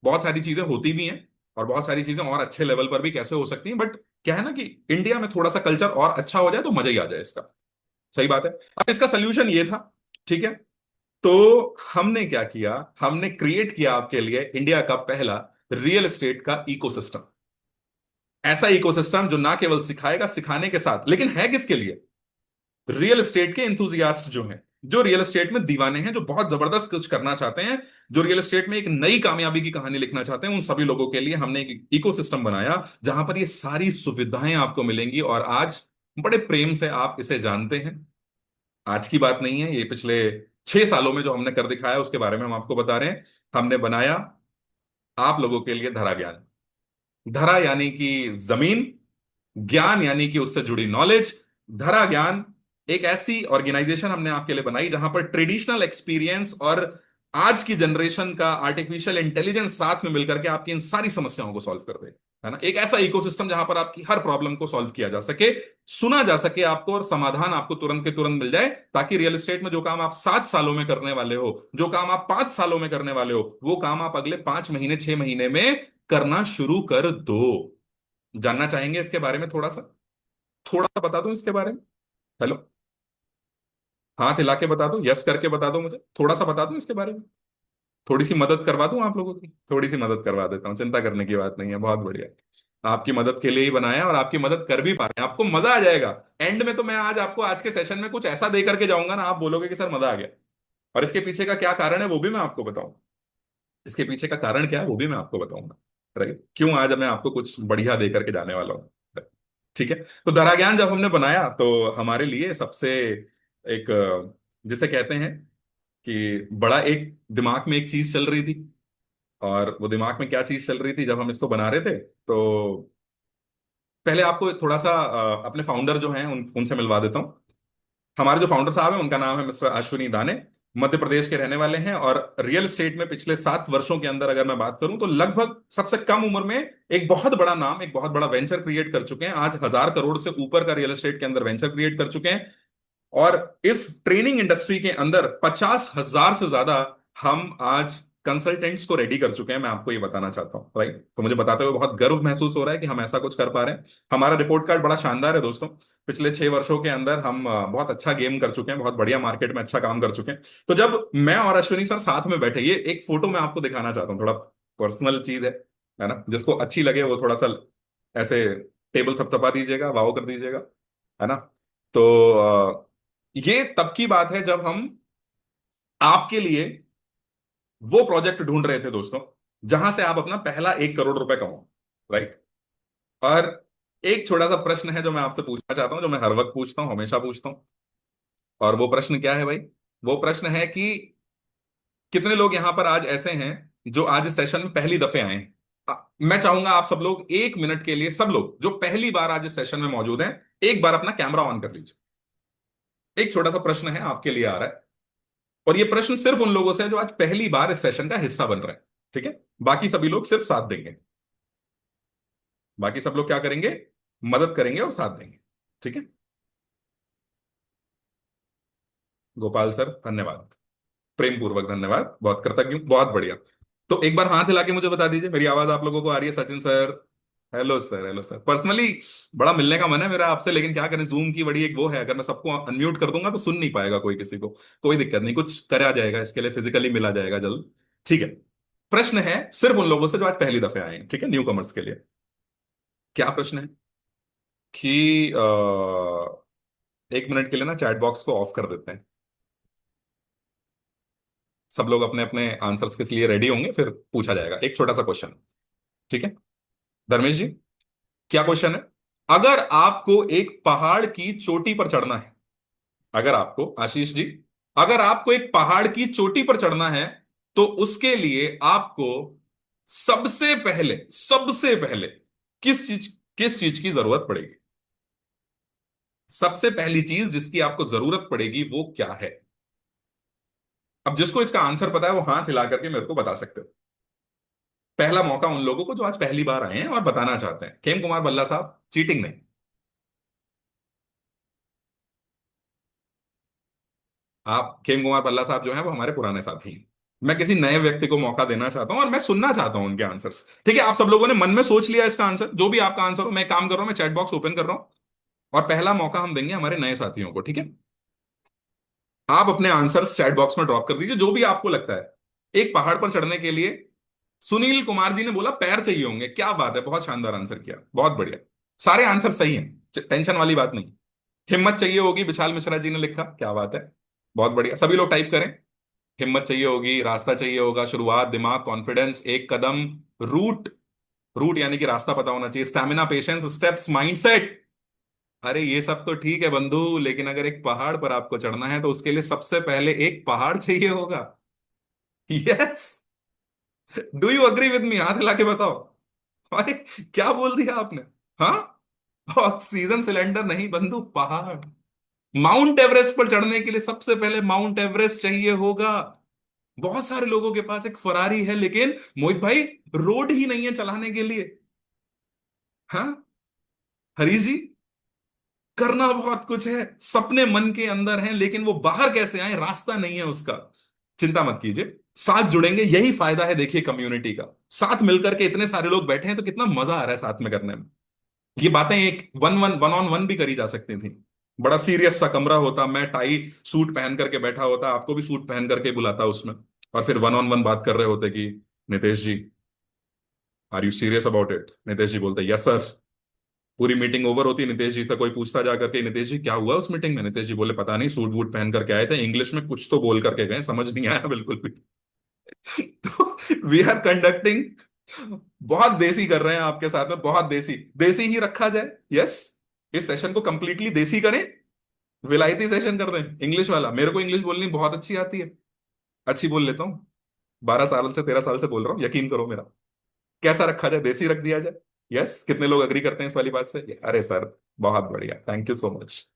बहुत सारी चीजें होती भी हैं, और बहुत सारी चीजें और अच्छे लेवल पर भी कैसे हो सकती हैं, बट क्या है ना कि इंडिया में थोड़ा सा कल्चर और अच्छा हो जाए तो मजा ही आ जाए इसका। सही बात है। अब इसका सोल्यूशन ये था, ठीक है। तो हमने क्या किया, हमने क्रिएट किया आपके लिए इंडिया का पहला रियल एस्टेट का इकोसिस्टम। ऐसा इकोसिस्टम जो ना केवल सिखाएगा, सिखाने के साथ, लेकिन है किसके लिए? रियल एस्टेट के इंथुजियास्ट जो हैं, जो रियल एस्टेट में दीवाने हैं, जो बहुत जबरदस्त कुछ करना चाहते हैं, जो रियल एस्टेट में एक नई कामयाबी की कहानी लिखना चाहते हैं, उन सभी लोगों के लिए हमने एक इकोसिस्टम बनाया जहां पर ये सारी सुविधाएं आपको मिलेंगी। और आज बड़े प्रेम से आप इसे जानते हैं। आज की बात नहीं है, ये पिछले 6 सालों में जो हमने कर दिखाया उसके बारे में हम आपको बता रहे हैं। हमने बनाया आप लोगों के लिए धरा ज्ञान। धरा यानी कि जमीन, ज्ञान यानी कि उससे जुड़ी नॉलेज। धरा ज्ञान एक ऐसी ऑर्गेनाइजेशन हमने आपके लिए बनाई जहां पर ट्रेडिशनल एक्सपीरियंस और आज की जनरेशन का आर्टिफिशियल इंटेलिजेंस साथ में मिलकर के आपकी इन सारी समस्याओं को सॉल्व कर दे। है ना, एक ऐसा इकोसिस्टम जहां पर आपकी हर प्रॉब्लम को सॉल्व किया जा सके, सुना जा सके आपको, और समाधान आपको तुरंत के तुरंत मिल जाए, ताकि रियल एस्टेट में जो काम आप 7 सालों में करने वाले हो, जो काम आप 5 सालों में करने वाले हो, वो काम आप अगले 5 महीने 6 महीने में करना शुरू कर दो। जानना चाहेंगे इसके बारे में थोड़ा सा? थोड़ा सा बता दूं इसके बारे में? हेलो, हाथ हिला के बता दो, यस करके बता दो मुझे, थोड़ा सा बता दूं इसके बारे में? थोड़ी सी मदद करवा दूं आप लोगों की? थोड़ी सी मदद करवा देता हूँ, चिंता करने की बात नहीं है, बहुत बढ़िया। आपकी मदद के लिए ही बनाया, और आपकी मदद कर भी पा रहे हैं, आपको मजा आ जाएगा। एंड में तो मैं आज आपको आज के सेशन में कुछ ऐसा दे करके जाऊंगा ना, आप बोलोगे कि सर मजा आ गया। और इसके पीछे का क्या कारण है वो भी मैं आपको बताऊं। इसके पीछे का कारण क्या है वो भी मैं आपको बताऊंगा। राइट, क्यों आज मैं आपको कुछ बढ़िया दे करके जाने वाला हूँ। ठीक है। तो धरा ज्ञान जब हमने बनाया तो हमारे लिए सबसे एक जिसे कहते हैं कि बड़ा एक दिमाग में एक चीज चल रही थी। और वो दिमाग में क्या चीज चल रही थी जब हम इसको बना रहे थे, तो पहले आपको थोड़ा सा अपने फाउंडर जो हैं उनसे मिलवा देता हूँ। हमारे जो फाउंडर साहब हैं उनका नाम है मिस्टर अश्विनी दाने। मध्य प्रदेश के रहने वाले हैं, और रियल एस्टेट में पिछले 7 वर्षों के अंदर अगर मैं बात करूं तो लगभग सबसे कम उम्र में एक बहुत बड़ा नाम, एक बहुत बड़ा वेंचर क्रिएट कर चुके हैं। आज 1000 करोड़ से ऊपर का रियल एस्टेट के अंदर वेंचर क्रिएट कर चुके हैं। और इस ट्रेनिंग इंडस्ट्री के अंदर 50,000 से ज्यादा हम आज कंसल्टेंट्स को रेडी कर चुके हैं। मैं आपको ये बताना चाहता हूँ। राइट, तो मुझे बताते हुए बहुत गर्व महसूस हो रहा है कि हम ऐसा कुछ कर पा रहे हैं। हमारा रिपोर्ट कार्ड बड़ा शानदार है दोस्तों। पिछले 6 वर्षों के अंदर हम बहुत अच्छा गेम कर चुके हैं, बहुत बढ़िया मार्केट में अच्छा काम कर चुके हैं। तो जब मैं और अश्विनी सर साथ में बैठे, ये एक फोटो मैं आपको दिखाना चाहता हूँ, थोड़ा पर्सनल चीज है ना, जिसको अच्छी लगे वो थोड़ा सा ऐसे टेबल थपथपा दीजिएगा, वाओ कर दीजिएगा। है ना। तो ये तब की बात है जब हम आपके लिए वो प्रोजेक्ट ढूंढ रहे थे दोस्तों, जहां से आप अपना पहला 1 करोड़ रुपए कमाओ। राइट। और एक छोटा सा प्रश्न है जो मैं आपसे पूछना चाहता हूं, जो मैं हर वक्त पूछता हूं, हमेशा पूछता हूं। और वो प्रश्न क्या है भाई? वो प्रश्न है कि कितने लोग यहां पर आज ऐसे हैं जो आज इस सेशन में पहली दफे आए हैं? मैं चाहूंगा आप सब लोग 1 मिनट के लिए, सब लोग जो पहली बार आज इस सेशन में मौजूद हैं, एक बार अपना कैमरा ऑन कर लीजिए। एक छोटा सा प्रश्न है आपके लिए आ रहा है, और ये प्रश्न सिर्फ उन लोगों से है जो आज पहली बार इस सेशन का हिस्सा बन रहे हैं। ठीक है। बाकी सभी लोग सिर्फ साथ देंगे। बाकी सब लोग क्या करेंगे? मदद करेंगे और साथ देंगे। ठीक है। गोपाल सर धन्यवाद, प्रेम पूर्वक धन्यवाद, बहुत कृतज्ञ हूं, बहुत बढ़िया। तो एक बार हाथ हिला के मुझे बता दीजिए मेरी आवाज आप लोगों को आ रही है? Sachin sir, hello sir, hello sir. Personally बड़ा मिलने का मन है मेरा आपसे, लेकिन क्या करें, जूम की बड़ी एक वो है, अगर मैं सबको अनम्यूट कर दूंगा तो सुन नहीं पाएगा कोई किसी को। कोई दिक्कत नहीं, कुछ करा जाएगा, इसके लिए फिजिकली मिला जाएगा जल्द। ठीक है। प्रश्न है सिर्फ उन लोगों से जो आज पहली दफे आए हैं, ठीक है, न्यू कमर्स के लिए। क्या प्रश्न है कि 1 मिनट के लिए ना चैट बॉक्स को ऑफ कर देते हैं। सब लोग अपने अपने आंसर्स के लिए रेडी होंगे, फिर पूछा जाएगा एक छोटा सा क्वेश्चन। ठीक है। धर्मेश जी, क्या क्वेश्चन है? अगर आपको एक पहाड़ की चोटी पर चढ़ना है, अगर आपको, आशीष जी, अगर आपको एक पहाड़ की चोटी पर चढ़ना है, तो उसके लिए आपको सबसे पहले किस चीज की जरूरत पड़ेगी? सबसे पहली चीज जिसकी आपको जरूरत पड़ेगी वो क्या है? अब जिसको इसका आंसर पता है वो हाथ हिला करके मेरे को बता सकते हो। पहला मौका उन लोगों को जो आज पहली बार आए हैं और बताना चाहते हैं। खेम कुमार भल्ला साहब, चीटिंग नहीं। आप, खेम कुमार भल्ला साहब जो हैं वो हमारे पुराने साथी हैं। मैं किसी नए व्यक्ति को मौका देना चाहता हूं और मैं सुनना चाहता हूं उनके आंसर्स। ठीक है, आप सब लोगों ने मन में सोच लिया इसका आंसर, जो भी आपका आंसर हो। मैं काम कर रहा हूं, मैं चैट बॉक्स ओपन कर रहा हूं और पहला मौका हम देंगे हमारे नए साथियों को। ठीक है, आप अपने आंसर्स चैट बॉक्स में ड्रॉप कर दीजिए, जो भी आपको लगता है। एक पहाड़ पर चढ़ने के लिए सुनील कुमार जी ने बोला पैर चाहिए होंगे। क्या बात है, बहुत शानदार आंसर किया, बहुत बढ़िया। सारे आंसर सही हैं, टेंशन वाली बात नहीं। हिम्मत चाहिए होगी, विशाल मिश्रा जी ने लिखा, क्या बात है, बहुत बढ़िया। सभी लोग टाइप करें। हिम्मत चाहिए होगी, रास्ता चाहिए होगा, शुरुआत, दिमाग, कॉन्फिडेंस, एक कदम, रूट। रूट यानी कि रास्ता पता होना चाहिए, स्टैमिना, पेशेंस, स्टेप्स, माइंडसेट। अरे ये सब तो ठीक है बंधु, लेकिन अगर एक पहाड़ पर आपको चढ़ना है तो उसके लिए सबसे पहले एक पहाड़ चाहिए होगा। Yes, do you agree with me? हाथ हिला के बताओ। अरे क्या बोल दिया आपने? हाँ, ऑक्सीजन सिलेंडर नहीं बंधु, पहाड़। माउंट एवरेस्ट पर चढ़ने के लिए सबसे पहले माउंट एवरेस्ट चाहिए होगा। बहुत सारे लोगों के पास एक फरारी है, लेकिन मोहित भाई रोड ही नहीं है चलाने के लिए। हाँ हरीश जी, करना बहुत कुछ है, सपने मन के अंदर हैं, लेकिन वो बाहर कैसे आए, रास्ता नहीं है उसका। चिंता मत कीजिए, साथ जुड़ेंगे, यही फायदा है देखिए कम्युनिटी का। साथ मिलकर के इतने सारे लोग बैठे हैं तो कितना मजा आ रहा है साथ में करने में। ये बातें एक वन ऑन वन भी करी जा सकती थी। बड़ा सीरियस सा कमरा होता, मैं टाई सूट पहन करके बैठा होता, आपको भी सूट पहन करके बुलाता उसमें, और फिर वन ऑन वन बात कर रहे होते कि Nitesh ji, are you serious about it? Nitesh ji बोलते यस सर। पूरी मीटिंग ओवर होती, नितेश जी से कोई पूछता जा करके, नितेश जी क्या हुआ उस मीटिंग में? नितेश जी बोले पता नहीं, सूट वूट पहन करके आए थे, इंग्लिश में कुछ तो बोल करके गए, समझ नहीं आया बिल्कुल भी। तो वी आर कंडक्टिंग, बहुत देसी कर रहे हैं आपके साथ में, बहुत देसी, देसी ही रखा जाए। यस, इस सेशन को कंप्लीटली देसी करें, विलायती सेशन कर दें इंग्लिश वाला। मेरे को इंग्लिश बोलनी बहुत अच्छी आती है, अच्छी बोल लेता हूँ। 12 साल से 13 साल से बोल रहा हूँ, यकीन करो मेरा। कैसा रखा जाए, देसी रख दिया जाए? यस, कितने लोग अग्री करते हैं इस वाली बात से? अरे सर बहुत बढ़िया, थैंक यू सो मच।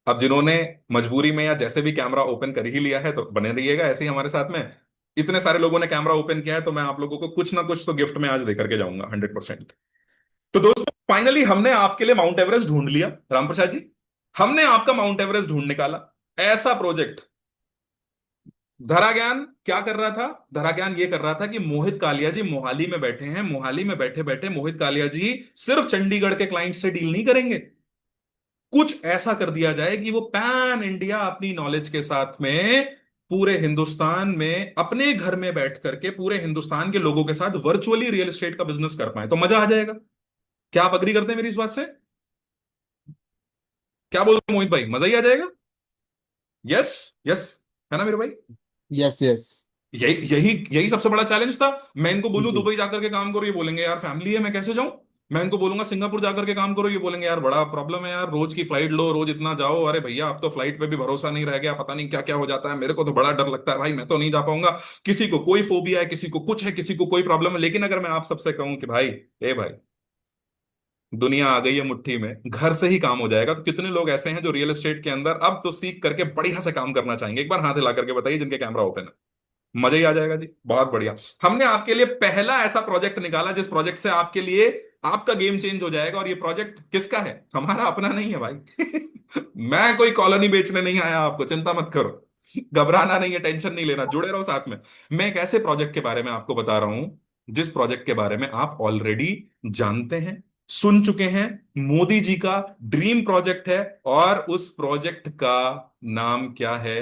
अब जिन्होंने मजबूरी में या जैसे भी कैमरा ओपन कर ही लिया है तो बने रहिएगा ऐसे ही हमारे साथ में। इतने सारे लोगों ने कैमरा ओपन किया है तो मैं आप लोगों को कुछ ना कुछ तो गिफ्ट में आज दे करके जाऊंगा 100%। तो दोस्तों, फाइनली हमने आपके लिए माउंट एवरेस्ट ढूंढ लिया, रामप्रसाद जी। हमने आपका माउंट एवरेस्ट ढूंढ निकाला। ऐसा प्रोजेक्ट, धरा ज्ञान क्या कर रहा था? धरा ज्ञान ये कर रहा था कि मोहित कालिया जी मोहाली में बैठे हैं, मोहाली में बैठे बैठे मोहित कालिया जी सिर्फ चंडीगढ़ के क्लाइंट से डील नहीं करेंगे। कुछ ऐसा कर दिया जाए कि वो पैन इंडिया अपनी नॉलेज के साथ में पूरे हिंदुस्तान में अपने घर में बैठ करके पूरे हिंदुस्तान के लोगों के साथ वर्चुअली रियल एस्टेट का बिजनेस कर पाए, तो मजा आ जाएगा। क्या आप अग्री करते हैं मेरी इस बात से? क्या बोलते हैं मोहित भाई, मजा ही आ जाएगा? यस, यस, है ना मेरे भाई? Yes yes. यही यही यही सबसे बड़ा चैलेंज था। मैं इनको बोलूं जी। दुबई जाकर के काम करो, ये बोलेंगे यार फैमिली है मैं कैसे जाऊं। मैं इनको बोलूंगा सिंगापुर जाकर के काम करो, ये बोलेंगे यार बड़ा प्रॉब्लम है यार, रोज की फ्लाइट लो, रोज इतना जाओ। अरे भैया अब तो फ्लाइट पे भी भरोसा नहीं रह गया, पता नहीं क्या क्या हो जाता है, मेरे को तो बड़ा डर लगता है भाई, मैं तो नहीं जा पाऊंगा। किसी को कोई फोबिया है, किसी को कुछ है, किसी को कोई प्रॉब्लम है। लेकिन अगर मैं आप सबसे कहूं कि भाई, ए भाई, दुनिया आ गई है मुट्ठी में, घर से ही काम हो जाएगा, तो कितने लोग ऐसे हैं जो रियल एस्टेट के अंदर अब तो सीख करके बढ़िया से काम करना चाहेंगे? एक बार हाथ हिला करके बताइए जिनके कैमरा ओपन है। मजा ही आ जाएगा जी, बहुत बढ़िया। हमने आपके लिए पहला ऐसा प्रोजेक्ट निकाला जिस प्रोजेक्ट से आपके लिए आपका गेम चेंज हो जाएगा। और ये प्रोजेक्ट किसका है? हमारा अपना नहीं है भाई। मैं कोई कॉलोनी बेचने नहीं आया आपको, चिंता मत करो, घबराना नहीं है, टेंशन नहीं लेना, जुड़े रहो साथ में। मैं एक ऐसे प्रोजेक्ट के बारे में आपको बता रहा हूं जिस प्रोजेक्ट के बारे में आप ऑलरेडी जानते हैं, सुन चुके हैं। मोदी जी का ड्रीम प्रोजेक्ट है, और उस प्रोजेक्ट का नाम क्या है?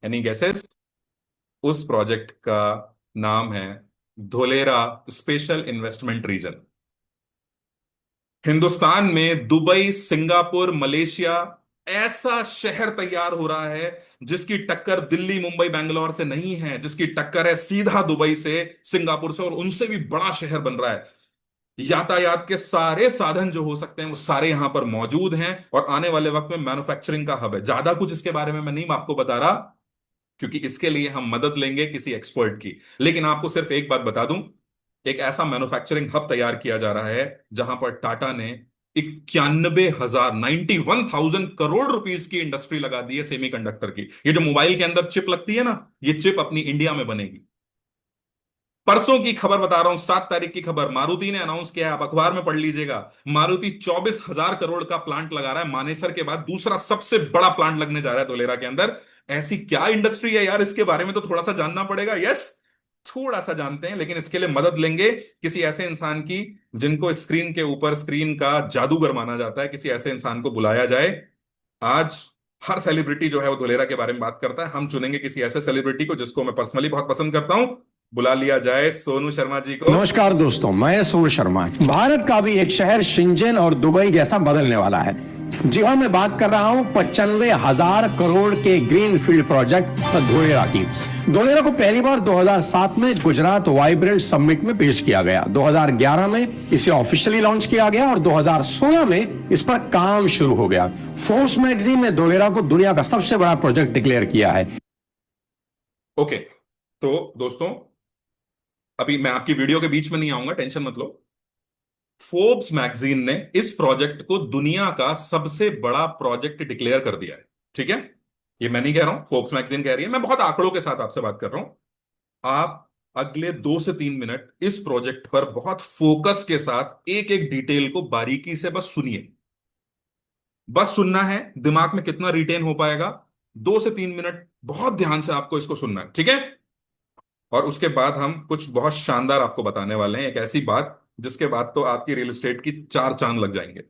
Any guesses? उस प्रोजेक्ट का नाम है Dholera special investment region. Hindustan में दुबई, सिंगापुर, मलेशिया, ऐसा शहर तैयार हो रहा है जिसकी टक्कर दिल्ली, मुंबई, बैंगलोर से नहीं है, जिसकी टक्कर है सीधा दुबई से, सिंगापुर से, और उनसे भी बड़ा शहर बन रहा है। यातायात के सारे साधन जो हो सकते हैं वो सारे यहां पर मौजूद हैं, और आने वाले वक्त में मैन्युफैक्चरिंग का हब है। ज्यादा कुछ इसके बारे में मैं नहीं आपको बता रहा, क्योंकि इसके लिए हम मदद लेंगे किसी एक्सपर्ट की। लेकिन आपको सिर्फ एक बात बता दूं, एक ऐसा मैन्युफैक्चरिंग हब तैयार किया जा रहा है जहां पर टाटा ने 91,000 करोड़ रुपीस की इंडस्ट्री लगा दी है सेमीकंडक्टर की। ये जो मोबाइल के अंदर चिप लगती है ना, ये चिप अपनी इंडिया में बनेगी। परसों की खबर बता रहा हूं, 7 तारीख की खबर, मारुति ने अनाउंस किया है, आप अखबार में पढ़ लीजिएगा। मारुति 24,000 करोड़ का प्लांट लगा रहा है, मानेसर के बाद दूसरा सबसे बड़ा प्लांट लगने जा रहा है धोलेरा के अंदर। ऐसी क्या इंडस्ट्री है यार, इसके बारे में तो थोड़ा सा जानना पड़ेगा। यस, थोड़ा सा जानते हैं, लेकिन इसके लिए मदद लेंगे किसी ऐसे इंसान की जिनको स्क्रीन के ऊपर स्क्रीन का जादूगर माना जाता है। किसी ऐसे इंसान को बुलाया जाए। आज हर सेलिब्रिटी जो है वो धोलेरा के बारे में बात करता है, हम चुनेंगे किसी ऐसे सेलिब्रिटी को जिसको मैं पर्सनली बहुत पसंद करता हूं। बुला लिया जाए सोनू शर्मा जी को। नमस्कार दोस्तों, मैं सोनू शर्मा। भारत का भी एक शहर शिंजन और दुबई जैसा बदलने वाला है। जी हाँ, मैं बात कर रहा हूं 95,000 करोड़ के ग्रीनफील्ड प्रोजेक्ट धोलेरा की। धोलेरा को पहली बार 2007 में गुजरात वाइब्रेंट समिट में पेश किया गया। 2011 में इसे ऑफिशियली लॉन्च किया गया और 2016 में इस पर काम शुरू हो गया। फोर्ब्स मैगजीन ने धोलेरा को दुनिया का सबसे बड़ा प्रोजेक्ट डिक्लेयर किया है। ओके, तो दोस्तों अभी मैं आपकी वीडियो के बीच में नहीं आऊंगा, टेंशन मत लो। फोर्ब्स मैगजीन ने इस प्रोजेक्ट को दुनिया का सबसे बड़ा प्रोजेक्ट डिक्लेयर कर दिया है। ठीक है, ये मैं नहीं कह रहा हूं, फोर्ब्स मैगजीन कह रही है। मैं बहुत आंकड़ों के साथ आपसे बात कर रहा हूं। आप अगले 2 से 3 मिनट इस प्रोजेक्ट पर बहुत फोकस के साथ एक एक डिटेल को बारीकी से बस सुनिए। बस सुनना है, दिमाग में कितना रिटेन हो पाएगा, 2 से 3 मिनट बहुत ध्यान से आपको इसको सुनना है। ठीक है, और उसके बाद हम कुछ बहुत शानदार आपको बताने वाले हैं, एक ऐसी बात जिसके बाद तो आपकी रियल एस्टेट की 4 चांद लग जाएंगे।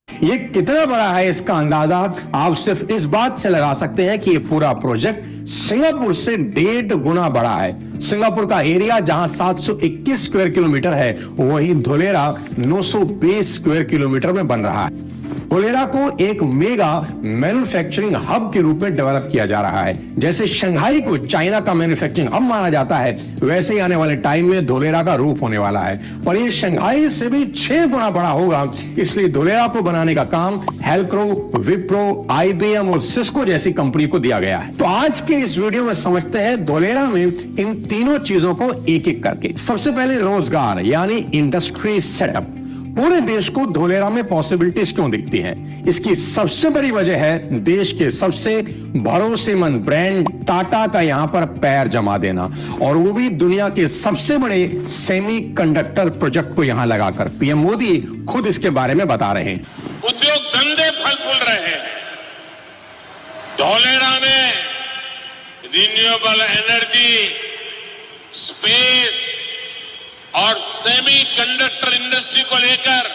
ये कितना बड़ा है इसका अंदाजा आप सिर्फ इस बात से लगा सकते हैं कि ये पूरा प्रोजेक्ट सिंगापुर से 1.5 गुना बड़ा है। सिंगापुर का एरिया जहां 721 स्क्वायर किलोमीटर है, वही धोलेरा 920 स्क्वायर किलोमीटर में बन रहा है। धोलेरा को एक मेगा मैन्युफैक्चरिंग हब के रूप में डेवलप किया जा रहा है। जैसे शंघाई को चाइना का मैन्युफैक्चरिंग हब माना जाता है, वैसे ही आने वाले टाइम में धोलेरा का रूप होने वाला है। पर ये शंघाई से भी 6 गुना बड़ा होगा, इसलिए धोलेरा को बनाने का काम हेल्क्रो, विप्रो, IBM और सिस्को जैसी कंपनी को दिया गया है। तो आज के इस वीडियो में समझते हैं धोलेरा में इन तीनों चीजों को एक एक करके। सबसे पहले रोजगार यानी इंडस्ट्री सेटअप। पूरे देश को धोलेरा में पॉसिबिलिटीज क्यों दिखती हैं? इसकी सबसे बड़ी वजह है देश के सबसे भरोसेमंद ब्रांड टाटा का यहां पर पैर जमा देना, और वो भी दुनिया के सबसे बड़े सेमीकंडक्टर प्रोजेक्ट को यहां लगाकर। पीएम मोदी खुद इसके बारे में बता रहे हैं। उद्योग धंधे फल फूल रहे हैं। धोलेरा में रिन्यूएबल एनर्जी, स्पेस और सेमीकंडक्टर इंडस्ट्री को लेकर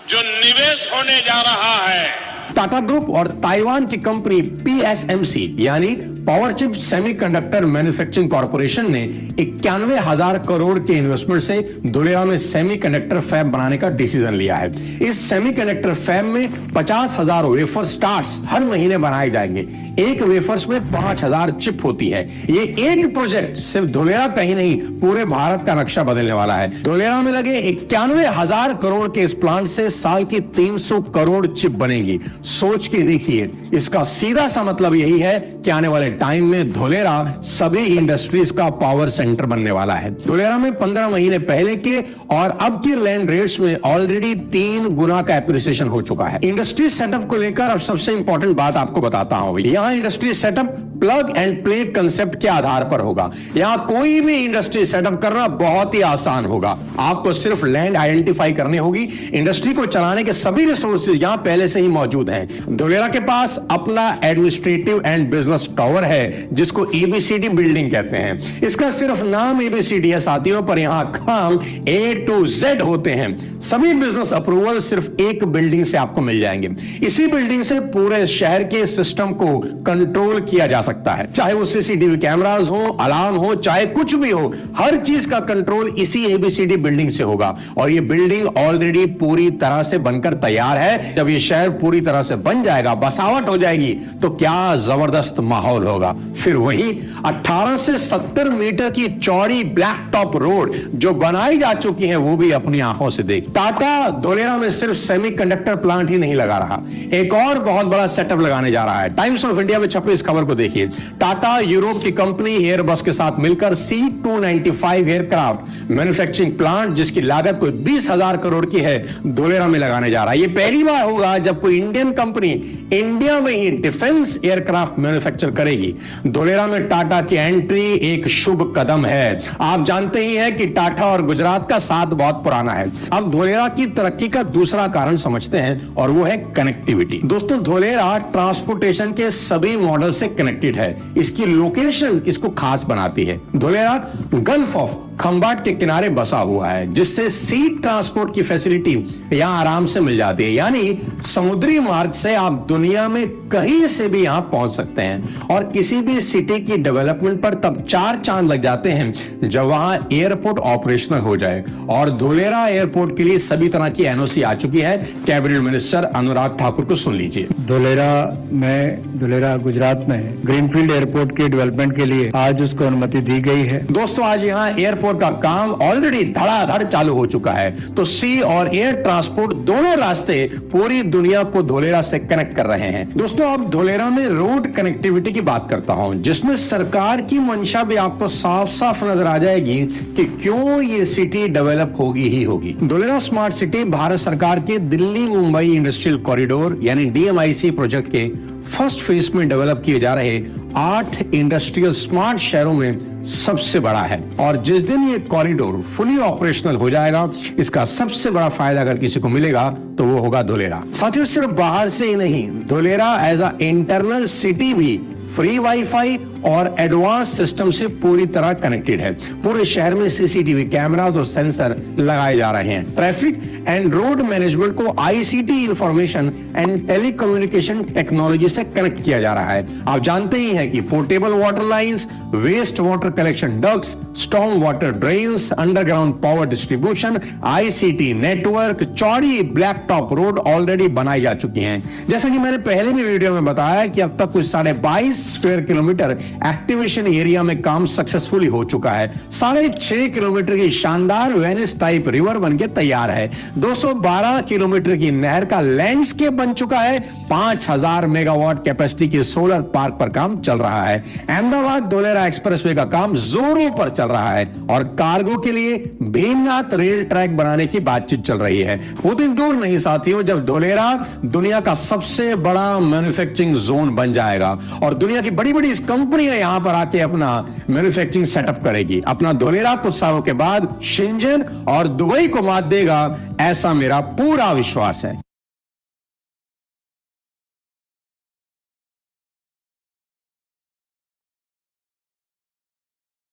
जो निवेश होने जा रहा है, टाटा ग्रुप और ताइवान की कंपनी PSMC यानी power chip semiconductor manufacturing corporation ने 91,000 करोड़ के इन्वेस्टमेंट से धोलेरा में सेमीकंडक्टर फैब बनाने का डिसीजन लिया है। इस सेमीकंडक्टर फैब में 50,000 वेफर स्टार्ट्स हर महीने बनाए जाएंगे। एक वेफर्स में 5,000 चिप होती है। ये एक प्रोजेक्ट सिर्फ धोलेरा का ही नहीं, पूरे भारत का नक्शा बदलने वाला है। धोलेरा में लगे 91,000 करोड़ के इस प्लांट से साल की 300 करोड़ चिप बनेगी। सोच के देखिए, इसका सीधा सा मतलब यही है कि आने वाले टाइम में धोलेरा सभी इंडस्ट्रीज का पावर सेंटर बनने वाला है। धोलेरा में 15 महीने पहले के और अब के लैंड रेट्स में ऑलरेडी 3 गुना का एप्रिसिएशन हो चुका है। इंडस्ट्री सेटअप को लेकर अब सबसे इंपॉर्टेंट बात आपको बताता हूं। यहां industry setup plug and play concept के आधार पर होगा। यहां कोई भी इंडस्ट्री सेटअप करना बहुत ही आसान होगा। आपको सिर्फ लैंड आइडेंटिफाई करनी होगी। इंडस्ट्री को चलाने के सभी रिसोर्सेज यहां पहले से ही मौजूद हैं। धोलेरा के पास अपना एडमिनिस्ट्रेटिव एंड बिजनेस टावर है जिसको ABCD बिल्डिंग कहते हैं। इसका सिर्फ नाम ABCD है साथियों, पर यहां काम A to Z होते हैं। सभी बिजनेस अप्रूवल सिर्फ एक बिल्डिंग से आपको मिल जाएंगे। इसी बिल्डिंग से पूरे शहर के सिस्टम को कंट्रोल किया जा सकता है, चाहे वो सीसीटीवी कैमरास हो, अलार्म हो, चाहे कुछ भी हो, हर चीज का कंट्रोल इसी एबीसीडी बिल्डिंग से होगा। और ये बिल्डिंग ऑलरेडी पूरी तरह से बनकर तैयार है। जब ये शहर पूरी तरह से बन जाएगा, बसावट हो जाएगी, तो क्या जबरदस्त माहौल होगा। फिर वहीं 18 से 70 मीटर की चौड़ी ब्लैक टॉप रोड जो बनाई जा चुकी है, वो भी अपनी आंखों से देख। टाटा धोलेरा में सिर्फ सेमीकंडक्टर प्लांट ही नहीं लगा रहा, एक और बहुत बड़ा सेटअप लगाने जा रहा है। टाइम्स ऑफ इंडिया में छपी इस खबर को देखिए। टाटा यूरोप की कंपनी एयरबस के साथ मिलकर C295 एयरक्राफ्ट मैन्युफैक्चरिंग प्लांट, जिसकी लागत कोई 20,000 करोड़ की है, धोलेरा में लगाने जा रहा है। ये पहली बार होगा जब कोई इंडियन कंपनी इंडिया में ही डिफेंस एयरक्राफ्ट मैन्युफैक्चर करेगी। धोलेरा में टाटा की एंट्री एक शुभ कदम है। आप जानते ही हैं कि टाटा और गुजरात का साथ बहुत पुराना है। अब धोलेरा की तरक्की का दूसरा कारण समझते हैं, और वो है कनेक्टिविटी। दोस्तों, धोलेरा ट्रांसपोर्टेशन के सभी मॉडल से कनेक्टेड है। इसकी लोकेशन इसको खास बनाती है। धोलेरा गल्फ ऑफ खंबाट के किनारे बसा हुआ है, जिससे सी ट्रांसपोर्ट की फैसिलिटी यहां आराम से मिल जाती है। यानी समुद्री मार्ग से आप दुनिया में कहीं से भी यहां पहुंच सकते हैं। और किसी भी सिटी की डेवलपमेंट पर तब 4 चांद लग जाते हैं जब वहां एयरपोर्ट ऑपरेशनल हो जाए। और धोलेरा एयरपोर्ट के लिए सभी तरह की एनओसी आ चुकी है। कैबिनेट मिनिस्टर अनुराग ठाकुर को सुन लीजिए। धोलेरा गुजरात में ग्रीनफील्ड एयरपोर्ट के डेवलपमेंट के लिए आज उसको अनुमति दी गई है। दोस्तों, आज यहाँ एयरपोर्ट का काम ऑलरेडी धड़ाधड़ चालू हो चुका है। तो सी और एयर ट्रांसपोर्ट दोनों रास्ते पूरी दुनिया को धोलेरा से कनेक्ट कर रहे हैं। दोस्तों, अब धोलेरा में रोड कनेक्टिविटी की बात करता हूं, जिसमें सरकार की मंशा भी आपको साफ साफ नजर आ जाएगी कि क्यों ये सिटी डेवलप होगी ही होगी। धोलेरा स्मार्ट सिटी भारत सरकार के दिल्ली मुंबई इंडस्ट्रियल कॉरिडोर यानी DMIC प्रोजेक्ट के फर्स्ट फेज में डेवलप किए जा रहे 8 इंडस्ट्रियल स्मार्ट शहरों में सबसे बड़ा है। और जिस दिन ये कॉरिडोर फुली ऑपरेशनल हो जाएगा, इसका सबसे बड़ा फायदा अगर किसी को मिलेगा तो वो होगा धोलेरा। साथियों, सिर्फ बाहर से ही नहीं, Dholera as a internal city भी फ्री वाईफाई और एडवांस सिस्टम से पूरी तरह कनेक्टेड है। पूरे शहर में सीसीटीवी कैमरास और सेंसर लगाए जा रहे हैं। ट्रैफिक एंड रोड मैनेजमेंट को ICT information and telecommunication technology से कनेक्ट किया जा रहा है। आप जानते ही हैं कि portable water lines, waste water collection ducts, storm water drains, underground power distribution, ICT network, चौड़ी ब्लैक टॉप रोड ऑलरेडी बनाई जा चुकी हैं। जैसा कि मैंने पहले भी वीडियो में बताया कि अब तक कुछ 22.5 स्क्वायर किलोमीटर एक्टिवेशन एरिया में काम सक्सेसफुली हो चुका है। 6.5 किलोमीटर की शानदार वेनिस टाइप रिवर बनके तैयार है। 212 किलोमीटर की नहर का लैंडस्केप बन चुका है। 5000 मेगावाट कैपेसिटी के सोलर पार्क पर काम चल रहा है। अहमदाबाद धोलेरा एक्सप्रेसवे का काम जोरों पर चल रहा है और कार्गो के लिए भीमनाथ रेल ट्रैक बनाने की बातचीत चल रही है। वो दिन दूर नहीं साथियों, जब धोलेरा दुनिया का सबसे बड़ा मैन्युफैक्चरिंग जोन बन जाएगा और दुनिया की बड़ी बड़ी कंपनियां यहां पर आके अपना मैन्युफैक्चरिंग सेटअप करेगी। अपना धोलेरा कुछ सालों के बाद शेंजन और दुबई को मात देगा, ऐसा मेरा पूरा विश्वास है।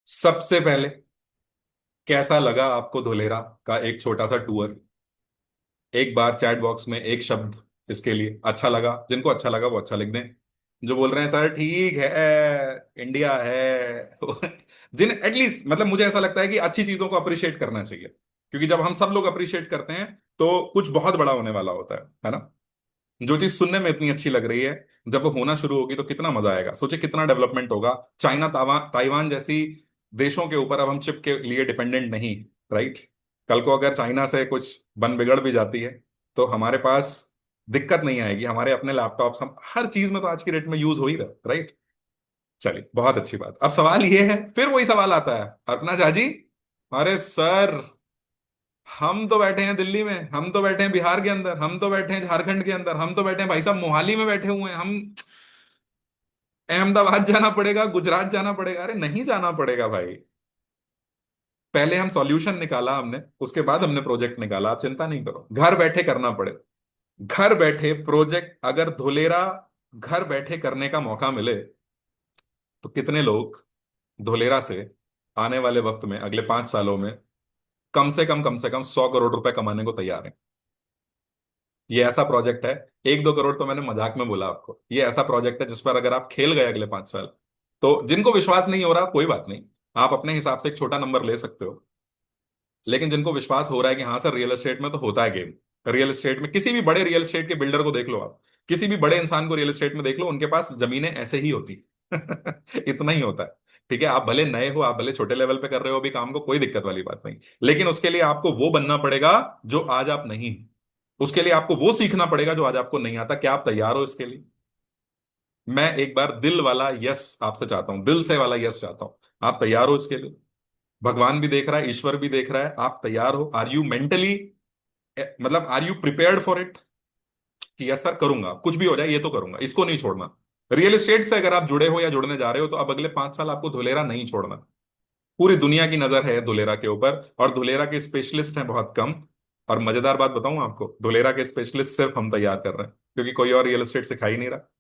सबसे पहले कैसा लगा आपको धोलेरा का एक छोटा सा टूर? एक बार चैट बॉक्स में एक शब्द इसके लिए अच्छा लगा, जिनको अच्छा लगा वो अच्छा लिख दें। जो बोल रहे हैं सर ठीक है, इंडिया है जिन एटलीस्ट मतलब मुझे ऐसा लगता है कि अच्छी चीजों को अप्रिशिएट करना चाहिए, क्योंकि जब हम सब लोग अप्रिशिएट करते हैं तो कुछ बहुत बड़ा होने वाला होता है ना। जो चीज सुनने में इतनी अच्छी लग रही है, जब वो होना शुरू होगी तो कितना मजा आएगा। सोचे कितना डेवलपमेंट होगा। चाइना ताइवान जैसी देशों के ऊपर अब हम चिप के लिए डिपेंडेंट नहीं, राइट। कल को अगर चाइना से कुछ बन बिगड़ भी जाती है तो हमारे पास दिक्कत नहीं आएगी। हमारे अपने लैपटॉप्स हम हर चीज में तो आज की डेट में यूज हो ही रहा, राइट। चलिए, बहुत अच्छी बात। अब सवाल ये है, फिर वही सवाल आता है, अर्पणा झा जी, अरे सर हम तो बैठे हैं दिल्ली में, हम तो बैठे हैं बिहार के अंदर, हम तो बैठे हैं झारखंड के अंदर, हम तो बैठे हैं भाई साहब मोहाली में बैठे हुए हैं, हम अहमदाबाद जाना पड़ेगा, गुजरात जाना पड़ेगा। अरे नहीं जाना पड़ेगा भाई। पहले हम सॉल्यूशन निकाला हमने, उसके बाद हमने प्रोजेक्ट निकाला। आप चिंता नहीं करो, घर बैठे करना पड़े। घर बैठे प्रोजेक्ट अगर धोलेरा घर बैठे करने का मौका मिले तो कितने लोग धोलेरा से आने वाले वक्त में अगले 5 सालों में कम से कम 100 करोड़ रुपए कमाने को तैयार हैं। ये ऐसा प्रोजेक्ट है, 1-2 करोड़ तो मैंने मजाक में बोला आपको, ये ऐसा प्रोजेक्ट है जिस पर अगर आप खेल गए अगले 5 साल तो जिनको विश्वास नहीं हो रहा कोई बात नहीं, आप अपने हिसाब से एक छोटा नंबर ले सकते हो। लेकिन जिनको विश्वास हो रहा है कि हाँ सर रियल एस्टेट में तो होता है गेम, रियल एस्टेट में किसी भी बड़े रियल एस्टेट के बिल्डर को देख लो आप, किसी भी बड़े इंसान को रियल एस्टेट में देख लो, उनके पास जमीनें ऐसे ही होती इतना ही होता है। ठीक है, आप भले नए हो, आप भले छोटे लेवल पे कर रहे हो अभी काम को, कोई दिक्कत वाली बात नहीं, लेकिन उसके लिए आपको वो बनना पड़ेगा जो आज आप नहीं हो। उसके लिए आपको वो सीखना पड़ेगा जो आज आपको नहीं आता। क्या आप तैयार हो इसके लिए? मैं एक बार दिल वाला यस आपसे चाहता हूं, दिल से वाला यस चाहता हूं। आप तैयार हो इसके लिए? भगवान भी देख रहा है, ईश्वर भी देख रहा है, आप तैयार हो? आर यू मेंटली, मतलब are you prepared for it कि यस सर करूंगा, कुछ भी हो जाए ये तो करूंगा, इसको नहीं छोड़ना। रियल एस्टेट से अगर आप जुड़े हो या जुड़ने जा रहे हो तो अब अगले 5 साल आपको धुलेरा नहीं छोड़ना। पूरी दुनिया की नजर है धुलेरा के ऊपर, और धुलेरा के स्पेशलिस्ट हैं बहुत कम। और मजेदार बात बताऊं आपको, धुलेरा के स्पेशलिस्ट सिर्फ हम तैयार कर रहे हैं, क्योंकि कोई और रियल एस्टेट सिखा ही नहीं रहा।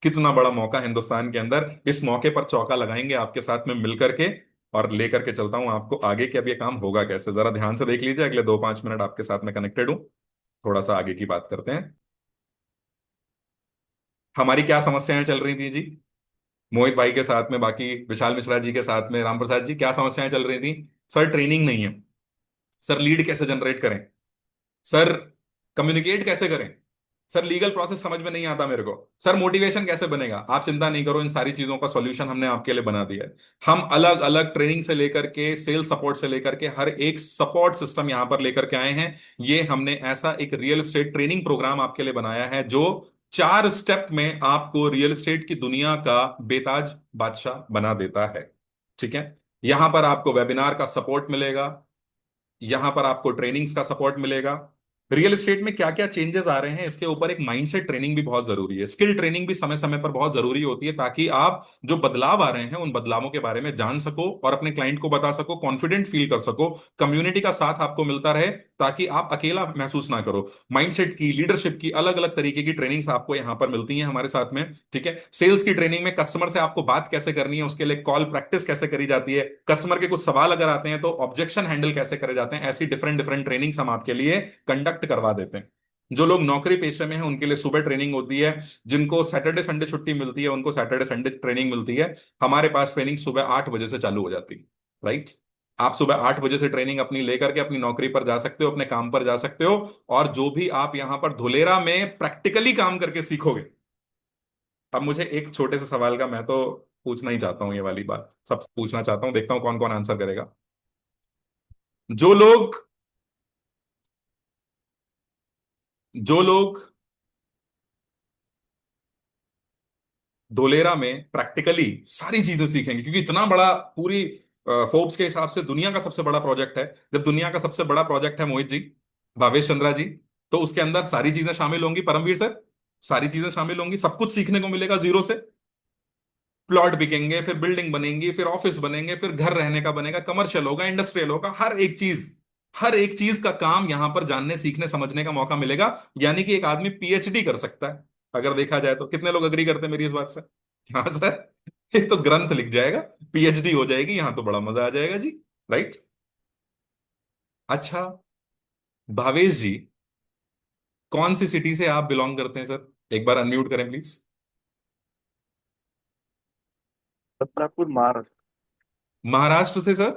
कितना बड़ा मौका हिंदुस्तान के अंदर, इस मौके पर चौका लगाएंगे आपके साथ में मिलकर के। और लेकर के चलता हूं आपको आगे कि अब ये काम होगा कैसे, जरा ध्यान से देख लीजिए, अगले 2-5 मिनट आपके साथ में कनेक्टेड हूं। थोड़ा सा आगे की बात करते हैं। हमारी क्या समस्याएं चल रही थी जी, मोहित भाई के साथ में, बाकी विशाल मिश्रा जी के साथ में, राम प्रसाद जी, क्या समस्याएं चल रही थी? सर ट्रेनिंग नहीं है, सर लीड कैसे जनरेट करें, सर कम्युनिकेट कैसे करें, सर लीगल प्रोसेस समझ में नहीं आता मेरे को, सर मोटिवेशन कैसे बनेगा। आप चिंता नहीं करो, इन सारी चीजों का सॉल्यूशन हमने आपके लिए बना दिया है। हम अलग अलग ट्रेनिंग से लेकर के सेल्स सपोर्ट से लेकर के हर एक सपोर्ट सिस्टम यहां पर लेकर के आए हैं। ये हमने ऐसा एक रियल एस्टेट ट्रेनिंग प्रोग्राम आपके लिए बनाया है जो 4 स्टेप में आपको रियल एस्टेट की दुनिया का बेताज बादशाह बना देता है। ठीक है, यहां पर आपको वेबिनार का सपोर्ट मिलेगा, यहां पर आपको ट्रेनिंग्स का सपोर्ट मिलेगा। रियल एस्टेट में क्या क्या चेंजेस आ रहे हैं इसके ऊपर एक माइंडसेट ट्रेनिंग भी बहुत जरूरी है, स्किल ट्रेनिंग भी समय समय पर बहुत जरूरी होती है, ताकि आप जो बदलाव आ रहे हैं उन बदलावों के बारे में जान सको और अपने क्लाइंट को बता सको, कॉन्फिडेंट फील कर सको, कम्युनिटी का साथ आपको मिलता रहे, ताकि आप अकेला महसूस ना करो। माइंडसेट की, लीडरशिप की अलग अलग तरीके की ट्रेनिंग्स आपको यहां पर मिलती हैं हमारे साथ में। ठीक है, सेल्स की ट्रेनिंग में कस्टमर से आपको बात कैसे करनी है, उसके लिए कॉल प्रैक्टिस कैसे करी जाती है, कस्टमर के कुछ सवाल अगर आते हैं तो ऑब्जेक्शन हैंडल कैसे करे जाते हैं, ऐसी डिफरेंट डिफरेंट ट्रेनिंग्स हम आपके लिए कंडक्ट करवा देते हैं। जो लोग नौकरी पेशे में हैं उनके लिए सुबह ट्रेनिंग होती है, जिनको सैटरडे संडे छुट्टी मिलती है उनको सैटरडे संडे ट्रेनिंग मिलती है। हमारे पास ट्रेनिंग सुबह 8 बजे से चालू हो जाती है। राइट, आप सुबह 8 बजे से ट्रेनिंग अपनी लेकर के अपनी नौकरी पर जा सकते हो, अपने काम पर जा सकते हो। और जो भी आप यहां पर धुलेरा में प्रैक्टिकली काम करके सीखोगे। अब मुझे एक छोटे से सवाल का मैं तो पूछना ही चाहता हूं, ये वाली बात सबसे पूछना चाहता हूं, देखता हूं कौन कौन आंसर करेगा। जो लोग जो लोग धोलेरा में प्रैक्टिकली सारी चीजें सीखेंगे, क्योंकि इतना बड़ा, पूरी फोर्ब्स के हिसाब से दुनिया का सबसे बड़ा प्रोजेक्ट है। जब दुनिया का सबसे बड़ा प्रोजेक्ट है मोहित जी, भावेश चंद्रा जी, तो उसके अंदर सारी चीजें शामिल होंगी, परमवीर सर, सारी चीजें शामिल होंगी, सब कुछ सीखने को मिलेगा जीरो से। प्लॉट बिकेंगे, फिर बिल्डिंग बनेंगी, फिर ऑफिस बनेंगे, फिर घर रहने का बनेगा, कमर्शियल होगा, इंडस्ट्रियल होगा, हर एक चीज का काम यहां पर जानने सीखने समझने का मौका मिलेगा। यानी कि एक आदमी पीएचडी कर सकता है, अगर देखा जाए तो। कितने लोग अग्री करते हैं मेरी इस बात से? हाँ सर, ये तो ग्रंथ लिख जाएगा, पीएचडी हो जाएगी, यहां तो बड़ा मजा आ जाएगा जी। राइट, अच्छा भावेश जी, कौन सी सिटी से आप बिलोंग करते हैं सर? एक बार अनम्यूट करें प्लीज। बदलापुर महाराष्ट्र। महाराष्ट्र से सर?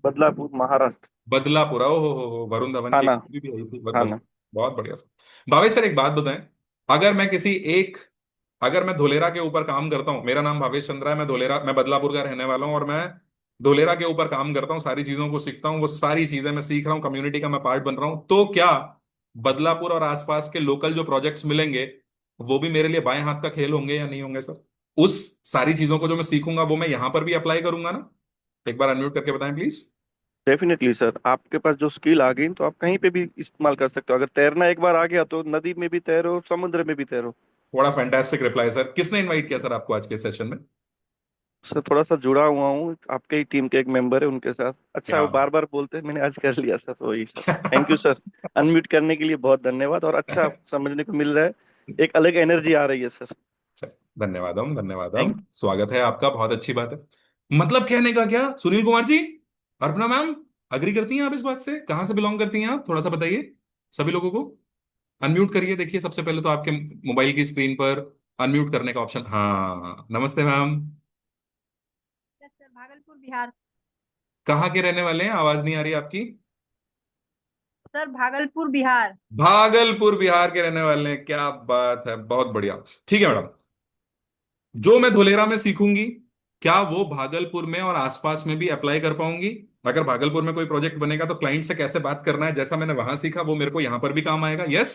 बदलापुर महाराष्ट्र। बदलापुरा, ओ हो, वरुण धवन की एक थाना। मूवी भी आई थी बदला। थाना। बहुत बढ़िया सर। भावेश सर एक बात बताएं, अगर मैं किसी एक, अगर मैं धोलेरा के ऊपर काम करता हूं, मेरा नाम भावेश चंद्रा है, मैं बदलापुर का रहने वाला हूं, और मैं धोलेरा के ऊपर काम करता हूं, सारी चीजों को सीखता हूं, वो सारी चीजें मैं सीख रहा हूं, कम्युनिटी का मैं पार्ट बन रहा हूं, तो क्या बदलापुर और आसपास के लोकल जो प्रोजेक्ट्स मिलेंगे वो भी मेरे लिए बाएं हाथ का खेल होंगे या नहीं होंगे सर? उस सारी चीजों को जो मैं सीखूंगा वो मैं यहां पर भी अप्लाई करूंगा ना? एक बार अनम्यूट करके बताएं प्लीज। डेफिनेटली सर, आपके पास जो स्किल आ गई तो आप कहीं पे भी इस्तेमाल कर सकते हो। अगर तैरना एक बार आ गया तो नदी में भी तैरो, समुद्र में भी तैरो। बड़ा फैंटास्टिक रिप्लाई सर। किसने इनवाइट किया सर आपको आज के सेशन में? सर थोड़ा सा जुड़ा हुआ हूँ, आपके ही टीम के एक मेंबर है, उनके साथ। अच्छा, क्या वो बार बार बोलते हैं, मैंने आज कर लिया सर, वही sir. Thank you sir, unmute करने के लिए बहुत धन्यवाद। और अच्छा समझने को मिल रहा है, एक अलग एनर्जी आ रही है सर। चल, धन्यवादम धन्यवादम, थैंक स्वागत है आपका, बहुत अच्छी बात है। मतलब कहने का क्या सुनील कुमार जी, अर्पणा मैम, अग्री करती हैं आप इस बात से? कहाँ से बिलोंग करती हैं आप, थोड़ा सा बताइए सभी लोगों को। अनम्यूट करिए, देखिए सबसे पहले तो आपके मोबाइल की स्क्रीन पर अनम्यूट करने का ऑप्शन, हाँ नमस्ते मैम। बिहार। कहाँ के रहने वाले हैं? आवाज नहीं आ रही आपकी। सर भागलपुर बिहार। भागलपुर बिहार के रहने वाले हैं, क्या बात है, बहुत बढ़िया। ठीक है मैडम, जो मैं धुलेरा में सीखूंगी क्या वो भागलपुर में और आसपास में भी अप्लाई कर पाऊंगी? अगर भागलपुर में कोई प्रोजेक्ट बनेगा तो क्लाइंट से कैसे बात करना है, जैसा मैंने वहां सीखा वो मेरे को यहां पर भी काम आएगा। यस,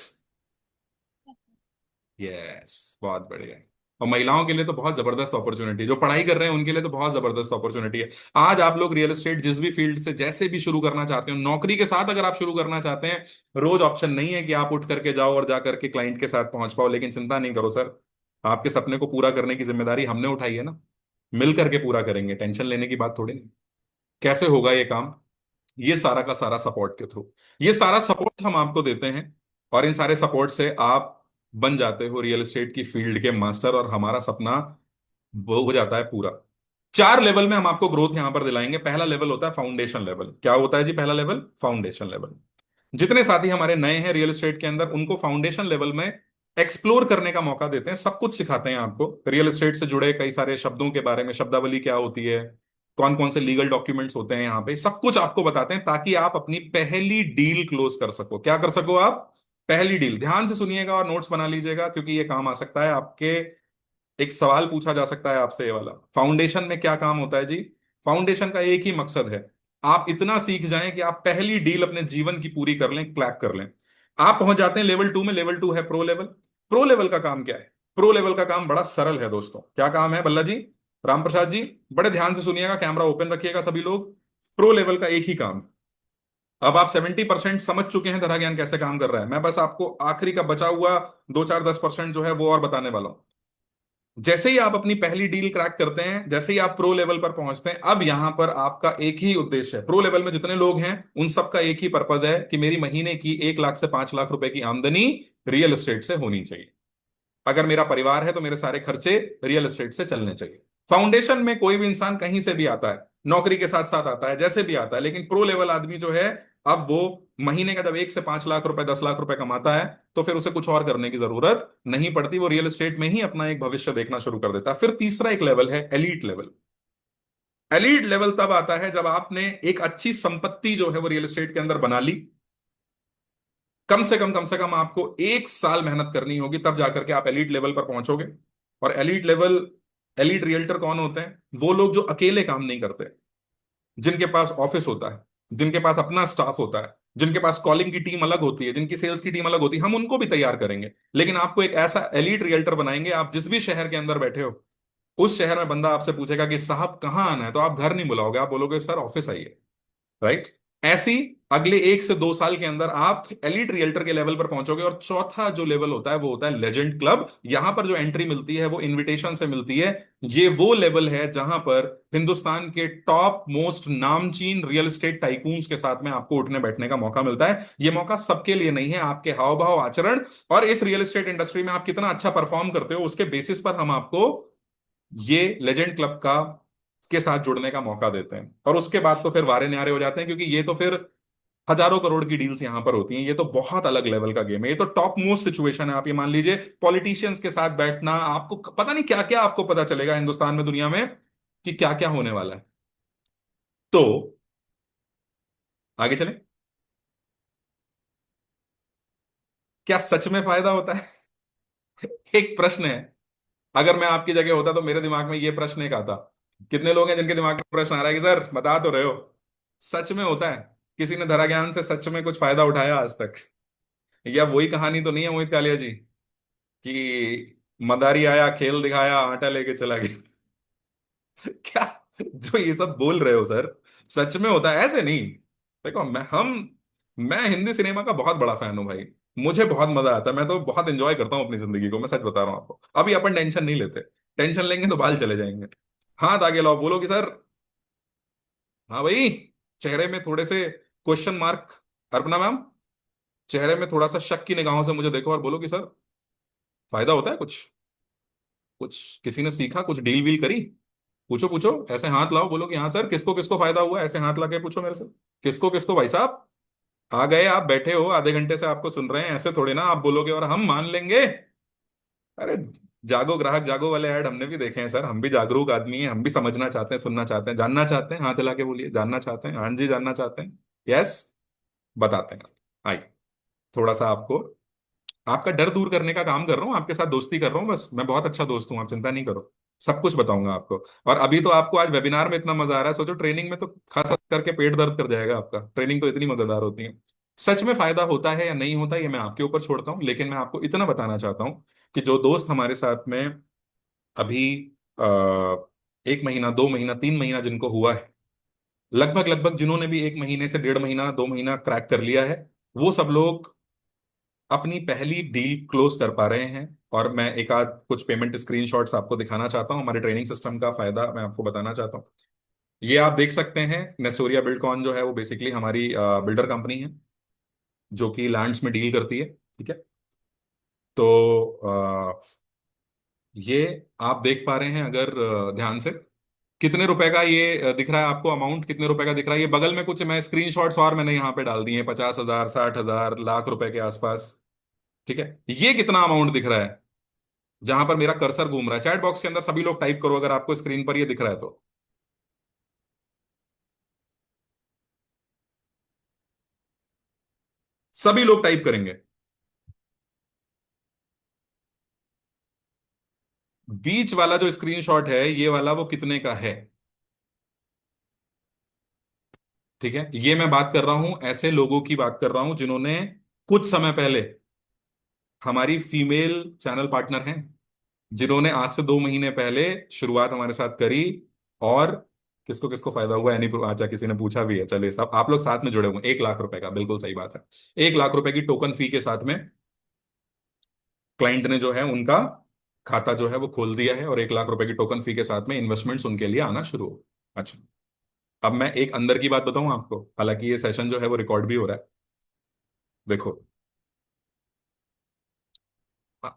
यस, बहुत बढ़िया। और महिलाओं के लिए तो बहुत जबरदस्त अपॉर्चुनिटी, जो पढ़ाई कर रहे हैं उनके लिए तो बहुत जबरदस्त अपॉर्चुनिटी है। आज आप लोग रियल एस्टेट जिस भी फील्ड से जैसे भी शुरू करना चाहते हो, नौकरी के साथ अगर आप शुरू करना चाहते हैं, रोज ऑप्शन नहीं है कि आप उठ करके जाओ और जा करके क्लाइंट के साथ पहुंच पाओ। लेकिन चिंता नहीं करो सर, आपके सपने को पूरा करने की जिम्मेदारी हमने उठाई है ना, मिल करके पूरा करेंगे, टेंशन लेने की बात थोड़ी नहीं। कैसे होगा ये काम? ये सारा का सारा सपोर्ट के थ्रू, ये सारा सपोर्ट हम आपको देते हैं, और इन सारे सपोर्ट से आप बन जाते हो रियल एस्टेट की फील्ड के मास्टर, और हमारा सपना वो हो जाता है पूरा। 4 लेवल में हम आपको ग्रोथ यहां पर दिलाएंगे। पहला लेवल होता है फाउंडेशन लेवल। क्या होता है जी पहला लेवल? Foundation level. जितने साथी हमारे नए हैं रियल एस्टेट के अंदर, उनको फाउंडेशन लेवल में एक्सप्लोर करने का मौका देते हैं। सब कुछ सिखाते हैं आपको रियल एस्टेट से जुड़े कई सारे शब्दों के बारे में, शब्दावली क्या होती है, कौन कौन से लीगल डॉक्यूमेंट्स होते हैं यहाँ पे, सब कुछ आपको बताते हैं ताकि आप अपनी पहली डील क्लोज कर सको। क्या कर सको आप? पहली डील। ध्यान से सुनिएगा और नोट्स बना लीजिएगा, क्योंकि ये काम आ सकता है आपके। एक सवाल पूछा जा सकता है आपसे ये वाला, फाउंडेशन में क्या काम होता है जी? फाउंडेशन का एक ही मकसद है, आप इतना सीख जाएं कि आप पहली डील अपने जीवन की पूरी कर लें, क्लैक कर लें। आप पहुंच जाते हैं लेवल 2 में। लेवल 2 है प्रो लेवल। प्रो लेवल का काम क्या है? प्रो लेवल का काम बड़ा सरल है दोस्तों। क्या काम है बल्ला जी, राम प्रसाद जी? बड़े ध्यान से सुनिएगा, कैमरा ओपन रखिएगा सभी लोग। प्रो लेवल का एक ही काम। अब आप 70% समझ चुके हैं धरा ज्ञान कैसे काम कर रहा है। मैं बस आपको आखिरी का बचा हुआ 2 4 10% जो है वो और बताने वाला हूं। जैसे ही आप अपनी पहली डील क्रैक करते हैं, जैसे ही आप प्रो लेवल पर पहुंचते हैं, अब यहां पर आपका एक ही उद्देश्य है। प्रो लेवल में जितने लोग हैं उन सबका एक ही पर्पज है कि मेरी महीने की 1 लाख से 5 लाख रुपए की आमदनी रियल एस्टेट से होनी चाहिए। अगर मेरा परिवार है तो मेरे सारे खर्चे रियल एस्टेट से चलने चाहिए। फाउंडेशन में कोई भी इंसान कहीं से भी आता है, नौकरी के साथ साथ आता है, जैसे भी आता है, लेकिन प्रो लेवल आदमी जो है, अब वो महीने का जब 1 से 5 लाख रुपए 10 लाख रुपए कमाता है तो फिर उसे कुछ और करने की जरूरत नहीं पड़ती, वो रियल एस्टेट में ही अपना एक भविष्य देखना शुरू कर देता है। फिर तीसरा एक लेवल है एलीट लेवल। एलीट लेवल तब आता है जब आपने एक अच्छी संपत्ति जो है वो रियल एस्टेट के अंदर बना ली। कम से कम आपको 1 साल मेहनत करनी होगी, तब जाकर के आप एलीट लेवल पर पहुंचोगे। और एलीट लेवल, एलीट रियल्टर कौन होते हैं? वो लोग जो अकेले काम नहीं करते, जिनके पास ऑफिस होता है, जिनके पास अपना स्टाफ होता है, जिनके पास कॉलिंग की टीम अलग होती है, जिनकी सेल्स की टीम अलग होती है। हम उनको भी तैयार करेंगे, लेकिन आपको एक ऐसा एलीट रियल्टर बनाएंगे। आप जिस भी शहर के अंदर बैठे हो, उस शहर में बंदा आपसे पूछेगा कि साहब कहाँ आना है, तो आप घर नहीं बुलाओगे, आप बोलोगे सर ऑफिस आइए। राइट? ऐसी अगले 1 से 2 साल के अंदर आप एलीट रियल्टर के लेवल पर पहुंचोगे। और चौथा जो लेवल होता है वो होता है लेजेंड क्लब। यहां पर जो एंट्री मिलती है वो इनविटेशन से मिलती है। ये वो लेवल है जहां पर हिंदुस्तान के टॉप मोस्ट नामचीन रियल एस्टेट टाइकून्स के साथ में आपको उठने बैठने का मौका मिलता है। ये मौका सबके लिए नहीं है, आपके हाव भाव, आचरण और इस रियल एस्टेट इंडस्ट्री में आप कितना अच्छा परफॉर्म करते हो उसके बेसिस पर हम आपको ये लेजेंड क्लब का के साथ जुड़ने का मौका देते हैं। और उसके बाद तो फिर वारे न्यारे हो जाते हैं, क्योंकि ये तो फिर हजारों करोड़ की डील्स यहां पर होती हैं। ये तो बहुत अलग लेवल का गेम है, ये तो टॉप मोस्ट सिचुएशन है। आप ये मान लीजिए पॉलिटिशियंस के साथ बैठना, आपको पता नहीं क्या क्या आपको पता चलेगा हिंदुस्तान में, दुनिया में, कि क्या क्या होने वाला है। तो आगे चलें। क्या सच में फायदा होता है? एक प्रश्न है। अगर मैं आपकी जगह होता तो मेरे दिमाग में ये प्रश्न एक आता। कितने लोग हैं जिनके दिमाग में प्रश्न आ रहा है कि सर बता तो रहे हो, सच में होता है? किसी ने धरा ज्ञान से सच में कुछ फायदा उठाया आज तक? या वही कहानी तो नहीं है मोहित कालिया जी कि मदारी आया, खेल दिखाया, आटा लेके चला गया? क्या जो ये सब बोल रहे हो सर, सच में होता है? ऐसे नहीं। देखो मैं हिंदी सिनेमा का बहुत बड़ा फैन हूं भाई। मुझे बहुत मजा आता है, मैं तो बहुत एंजॉय करता हूँ अपनी जिंदगी को। मैं सच बता रहा हूँ आपको। अभी अपन टेंशन नहीं लेते, टेंशन लेंगे तो बाल चले जाएंगे। हाथ आगे लाओ, बोलो कि सर। हाँ भाई, चेहरे में थोड़े से क्वेश्चन मार्क। अर्पणा मैम, चेहरे में थोड़ा सा शक की निगाहों से मुझे देखो और बोलो कि सर फायदा होता है कुछ? कुछ किसी ने सीखा, कुछ डील वील करी? पूछो पूछो, ऐसे हाथ लाओ, बोलो कि हाँ सर, किसको किसको फायदा हुआ? ऐसे हाथ ला के पूछो मेरे से, किसको किसको? भाई साहब आ गए, आप बैठे हो, आधे घंटे से आपको सुन रहे हैं, ऐसे थोड़ी ना आप बोलोगे और हम मान लेंगे। अरे जागो ग्राहक जागो वाले ऐड हमने भी देखे हैं सर, हम भी जागरूक आदमी हैं, हम भी समझना चाहते हैं, सुनना चाहते हैं, जानना चाहते हैं। हाथ हिला के बोलिए, जानना चाहते हैं? हाँ जी, जानना चाहते हैं। यस, बताते हैं। आइए, थोड़ा सा आपको आपका डर दूर करने का काम कर रहा हूँ, आपके साथ दोस्ती कर रहा हूँ बस। मैं बहुत अच्छा दोस्त हूँ, आप चिंता नहीं करो, सब कुछ बताऊंगा आपको। और अभी तो आपको आज वेबिनार में इतना मजा आ रहा है, सोचो ट्रेनिंग में तो खास करके पेट दर्द कर जाएगा आपका। ट्रेनिंग तो इतनी मजेदार होती है। सच में फायदा होता है या नहीं होता, ये मैं आपके ऊपर छोड़ता हूँ, लेकिन मैं आपको इतना बताना चाहता हूँ कि जो दोस्त हमारे साथ में अभी आ, 1 महीना, 2 महीना, 3 महीना जिनको हुआ है, लगभग लगभग जिन्होंने भी 1 महीने से 1.5 महीना, 2 महीना क्रैक कर लिया है, वो सब लोग अपनी पहली डील क्लोज कर पा रहे हैं। और मैं एक आध कुछ पेमेंट स्क्रीनशॉट्स आपको दिखाना चाहता हूं, हमारे ट्रेनिंग सिस्टम का फायदा मैं आपको बताना चाहता हूं। ये आप देख सकते हैं, नेस्टोरिया बिल्डकॉन जो है वो बेसिकली हमारी बिल्डर कंपनी है, जो कि लैंड्स में डील करती है। ठीक है, तो ये आप देख पा रहे हैं अगर ध्यान से, कितने रुपए का ये दिख रहा है आपको, अमाउंट कितने रुपए का दिख रहा है? ये बगल में कुछ मैं स्क्रीनशॉट्स और मैंने यहाँ पे डाल दिए हैं, 50,000, 60,000, लाख रुपए के आसपास। ठीक है, ये कितना अमाउंट दिख रहा है जहां पर मेरा कर्सर घूम रहा है? चैट बॉक्स के अंदर सभी लोग टाइप करो अगर आपको स्क्रीन पर ये दिख रहा है तो। सभी लोग टाइप करेंगे। बीच वाला जो स्क्रीनशॉट है ये वाला, वो कितने का है? ठीक है, ये मैं बात कर रहा हूं ऐसे लोगों की बात कर रहा हूं जिन्होंने कुछ समय पहले, हमारी फीमेल चैनल पार्टनर हैं, जिन्होंने आज से 2 महीने पहले शुरुआत हमारे साथ करी। और किसको किसको फायदा हुआ है नहीं, अच्छा किसी ने पूछा भी है, चलिए सब आप लोग साथ में जुड़े हुए हैं। 1 लाख रुपए का, बिल्कुल सही बात है। 1 लाख रुपए की टोकन फी के साथ में क्लाइंट ने जो है उनका खाता जो है वो खोल दिया है, और 1 लाख रुपए की टोकन फी के साथ में इन्वेस्टमेंट्स उनके लिए आना शुरू हो। अच्छा, अब मैं एक अंदर की बात बताऊं आपको, हालांकि ये सेशन जो है वो रिकॉर्ड भी हो रहा है। देखो, अ-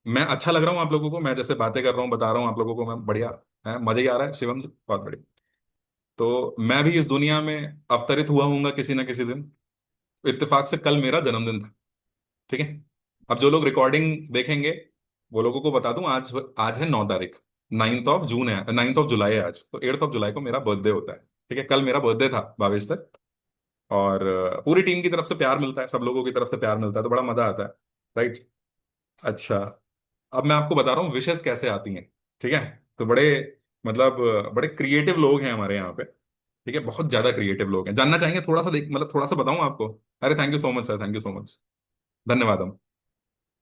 मैं अच्छा लग रहा हूं आप लोगों को, मैं जैसे बातें कर रहा हूं, बता रहा हूं आप लोगों को, मैं बढ़िया है, मजा ही आ रहा है शिवम जी, बहुत बढ़िया। तो मैं भी इस दुनिया में अवतरित हुआ हूंगा किसी ना किसी दिन। इत्तेफाक से कल मेरा जन्मदिन था। ठीक है, अब जो लोग रिकॉर्डिंग देखेंगे वो लोगों को बता दूं, आज आज है 9 तारीख, 9th ऑफ जून है, 9th ऑफ जुलाई है आज, तो 8th ऑफ जुलाई को मेरा बर्थडे होता है। ठीक है, कल मेरा बर्थडे था, भावेश सर। और पूरी टीम की तरफ से प्यार मिलता है, सब लोगों की तरफ से प्यार मिलता है, तो बड़ा मजा आता है। राइट। अच्छा, अब मैं आपको बता रहा हूँ विशेष कैसे आती हैं। ठीक है, तो बड़े मतलब बड़े क्रिएटिव लोग हैं हमारे यहाँ पे। ठीक है, बहुत ज्यादा क्रिएटिव लोग हैं। जानना चाहेंगे थोड़ा सा, देख मतलब थोड़ा सा बताऊं आपको? अरे thank you so much sir, thank you so much, धन्यवाद हम।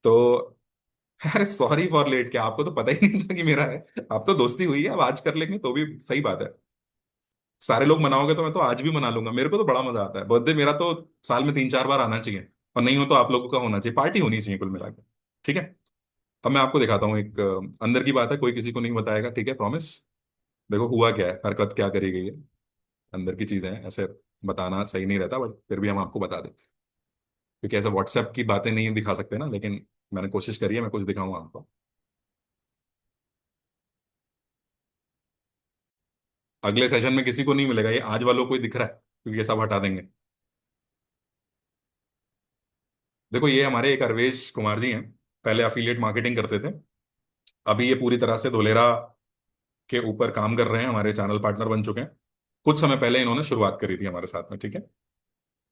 तो अरे सॉरी फॉर लेट, क्या आपको तो पता ही नहीं था कि मेरा है? अब तो दोस्ती हुई है, अब आज कर लेंगे तो भी सही बात है। सारे लोग मनाओगे तो मैं तो आज भी मना लूंगा, मेरे को तो बड़ा मजा आता है। बर्थडे मेरा तो साल में 3-4 बार आना चाहिए, और नहीं हो तो आप लोगों का होना चाहिए, पार्टी होनी चाहिए कुल मिला के। ठीक है, अब मैं आपको दिखाता हूँ एक अंदर की बात है, कोई किसी को नहीं बताएगा, ठीक है, प्रॉमिस। देखो हुआ क्या है, हरकत क्या करी गई है, अंदर की चीजें हैं, ऐसे बताना सही नहीं रहता, बट फिर भी हम आपको बता देते हैं, क्योंकि ऐसे व्हाट्सएप की बातें नहीं दिखा सकते ना, लेकिन मैंने कोशिश करी है, मैं कुछ दिखाऊंगा आपको। अगले सेशन में किसी को नहीं मिलेगा, ये आज वालों को ही दिख रहा है, क्योंकि ये सब हटा देंगे। देखो, ये हमारे एक अरवेश कुमार जी हैं, पहले अफिलिएट मार्केटिंग करते थे, अभी ये पूरी तरह से धोलेरा के ऊपर काम कर रहे हैं, हमारे चैनल पार्टनर बन चुके हैं। कुछ समय पहले इन्होंने शुरुआत करी थी हमारे साथ में। ठीक है,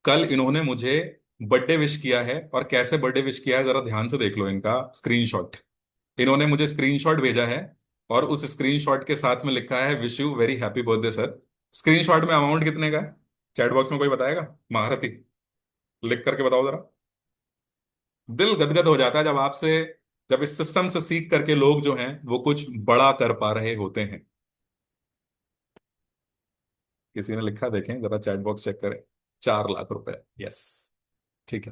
कल इन्होंने मुझे बर्थडे विश किया है, और कैसे बर्थडे विश किया है जरा ध्यान से देख लो इनका स्क्रीनशॉट। इन्होंने मुझे स्क्रीनशॉट भेजा है, और उस स्क्रीनशॉट के साथ में लिखा है wish you very happy birthday sir. Screenshot में अमाउंट कितने का है? चैट बॉक्स में कोई बताएगा? महारथी, लिख करके बताओ जरा। दिल गदगद हो जाता है जब आपसे, जब इस सिस्टम से सीख करके लोग जो हैं वो कुछ बड़ा कर पा रहे होते हैं। किसी ने लिखा, देखें जरा चैट बॉक्स चेक करें, 4 लाख रुपए। यस, ठीक है।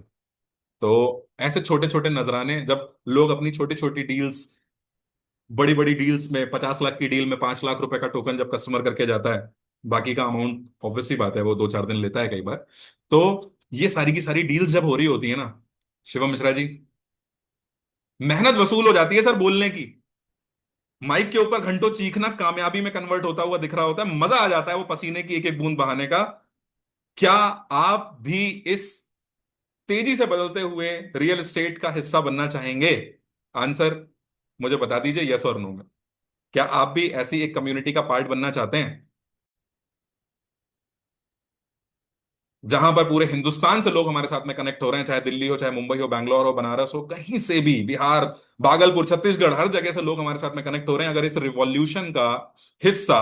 तो ऐसे छोटे छोटे नजराने, जब लोग अपनी छोटी छोटी डील्स, बड़ी बड़ी डील्स में, 50 लाख की डील में 5 लाख रुपए का टोकन जब कस्टमर करके जाता है, बाकी का अमाउंट ऑब्वियसली बात है वो 2-4 दिन लेता है कई बार। तो ये सारी की सारी डील्स जब हो रही होती है ना शिवम मिश्रा जी, मेहनत वसूल हो जाती है सर बोलने की। माइक के ऊपर घंटों चीखना कामयाबी में कन्वर्ट होता हुआ दिख रहा होता है, मजा आ जाता है वो पसीने की एक एक बूंद बहाने का। क्या आप भी इस तेजी से बदलते हुए रियल एस्टेट का हिस्सा बनना चाहेंगे? आंसर मुझे बता दीजिए यस और नो में, क्या आप भी ऐसी एक कम्युनिटी का पार्ट बनना चाहते हैं जहां पर पूरे हिंदुस्तान से लोग हमारे साथ में कनेक्ट हो रहे हैं, चाहे दिल्ली हो, चाहे मुंबई हो, बैंगलोर हो, बनारस हो, कहीं से भी, बिहार, भागलपुर, छत्तीसगढ़, हर जगह से लोग हमारे साथ में कनेक्ट हो रहे हैं। अगर इस रिवॉल्यूशन का हिस्सा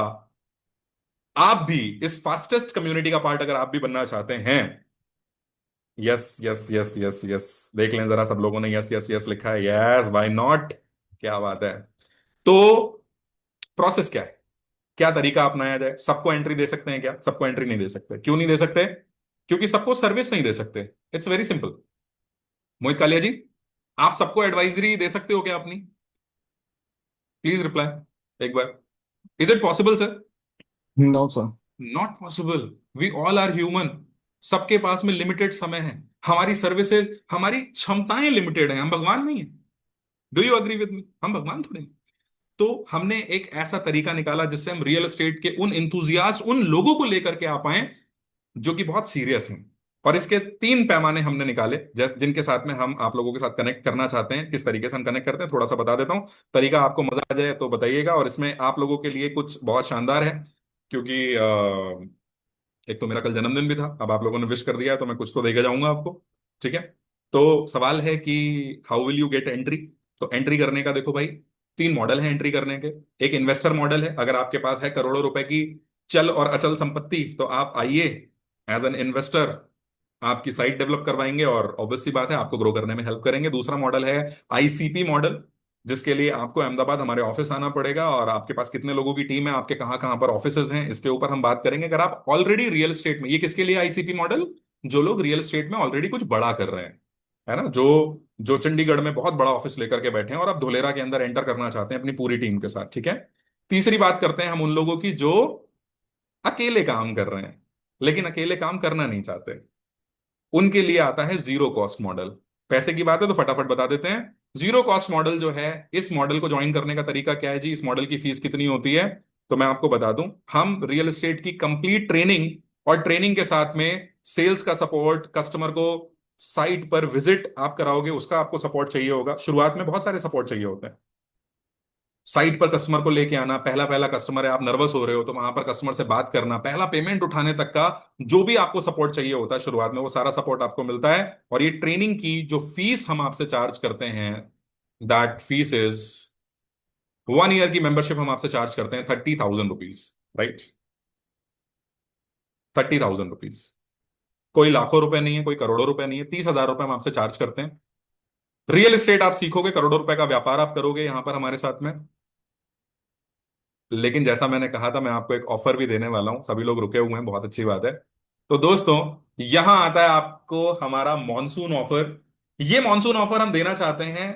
आप भी, इस फास्टेस्ट कम्युनिटी का पार्ट अगर आप भी बनना चाहते हैं, yes yes yes yes yes, देख लें जरा, सब लोगों ने यस यस यस लिखा है, यस व्हाई नॉट, क्या बात है। तो प्रोसेस क्या है, क्या तरीका अपनाया जाए? सबको एंट्री दे सकते हैं क्या? सबको एंट्री नहीं दे सकते। क्यों नहीं दे सकते? क्योंकि सबको सर्विस नहीं दे सकते। It's very simple. Mohit Kalia ji, आप सबको एडवाइजरी दे सकते हो क्या अपनी? प्लीज रिप्लाई एक बार। Is it possible sir? No sir. Not possible. We all are human. सबके पास में लिमिटेड समय है, हमारी सर्विसेज, हमारी क्षमताएं लिमिटेड हैं। हम भगवान नहीं है। Do you agree with me? हम भगवान थोड़े नहीं। तो हमने एक ऐसा तरीका निकाला जिससे हम रियल एस्टेट के उन इंथुजियास्ट, उन लोगों को लेकर के आ पाए जो कि बहुत सीरियस हैं। और इसके 3 पैमाने हमने निकाले, जैसे जिनके साथ में हम आप लोगों के साथ कनेक्ट करना चाहते हैं। किस तरीके से हम कनेक्ट करते हैं थोड़ा सा बता देता हूं। तरीका आपको मजा आ जाए तो बताइएगा। और इसमें आप लोगों के लिए कुछ बहुत शानदार है, क्योंकि एक तो मेरा कल जन्मदिन भी था। अब आप लोगों ने विश कर दिया है तो मैं कुछ तो देके जाऊंगा आपको। ठीक है। तो सवाल है कि how will you get entry? तो एंट्री करने का देखो भाई, 3 मॉडल है एंट्री करने के। एक इन्वेस्टर मॉडल है, अगर आपके पास है करोड़ों रुपए की चल और अचल संपत्ति तो आप आइए एज एन इन्वेस्टर, आपकी साइट डेवलप करवाएंगे और ऑब्वियस सी बात है आपको ग्रो करने में हेल्प करेंगे। दूसरा मॉडल है आईसीपी मॉडल, जिसके लिए आपको अहमदाबाद हमारे ऑफिस आना पड़ेगा, और आपके पास कितने लोगों की टीम है, आपके कहाँ कहाँ पर ऑफिसेज हैं, इसके ऊपर हम बात करेंगे। अगर आप ऑलरेडी रियल एस्टेट में, ये किसके लिए आईसीपी मॉडल? जो लोग रियल एस्टेट में ऑलरेडी कुछ बड़ा कर रहे हैं, है ना, जो जो चंडीगढ़ में बहुत बड़ा ऑफिस लेकर के बैठे हैं और अब धोलेरा के अंदर एंटर करना चाहते हैं अपनी पूरी टीम के साथ। ठीक है। तीसरी बात करते हैं हम उन लोगों की जो अकेले काम कर रहे हैं लेकिन अकेले काम करना नहीं चाहते। उनके लिए आता है जीरो कॉस्ट मॉडल। पैसे की बात है तो फटाफट बता देते हैं। जीरो कॉस्ट मॉडल जो है, इस मॉडल को ज्वाइन करने का तरीका क्या है जी? इस मॉडल की फीस कितनी होती है तो मैं आपको बता दूं। हम रियल एस्टेट की कंप्लीट ट्रेनिंग, और ट्रेनिंग के साथ में सेल्स का सपोर्ट, कस्टमर को साइट पर विजिट आप कराओगे उसका आपको सपोर्ट चाहिए होगा। शुरुआत में बहुत सारे सपोर्ट चाहिए होते हैं। साइट पर कस्टमर को लेके आना, पहला पहला कस्टमर है, आप नर्वस हो रहे हो तो वहां पर कस्टमर से बात करना, पहला पेमेंट उठाने तक का जो भी आपको सपोर्ट चाहिए होता है शुरुआत में, वो सारा सपोर्ट आपको मिलता है। और ये ट्रेनिंग की जो फीस हम आपसे चार्ज करते हैं, दैट फीस इज 1 ईयर की मेंबरशिप हम आपसे चार्ज करते हैं 30,000 रुपीज। Right, 30,000 rupees. कोई लाखों रुपए नहीं है, कोई करोड़ों रुपए नहीं है, 30,000 रुपए हम आपसे चार्ज करते हैं। रियल एस्टेट आप सीखोगे, करोड़ों रुपए का व्यापार आप करोगे यहां पर हमारे साथ में। लेकिन जैसा मैंने कहा था, मैं आपको एक ऑफर भी देने वाला हूं। सभी लोग रुके हुए हैं, बहुत अच्छी बात है। तो दोस्तों, यहां आता है आपको हमारा मॉनसून ऑफर। ये मॉनसून ऑफर हम देना चाहते हैं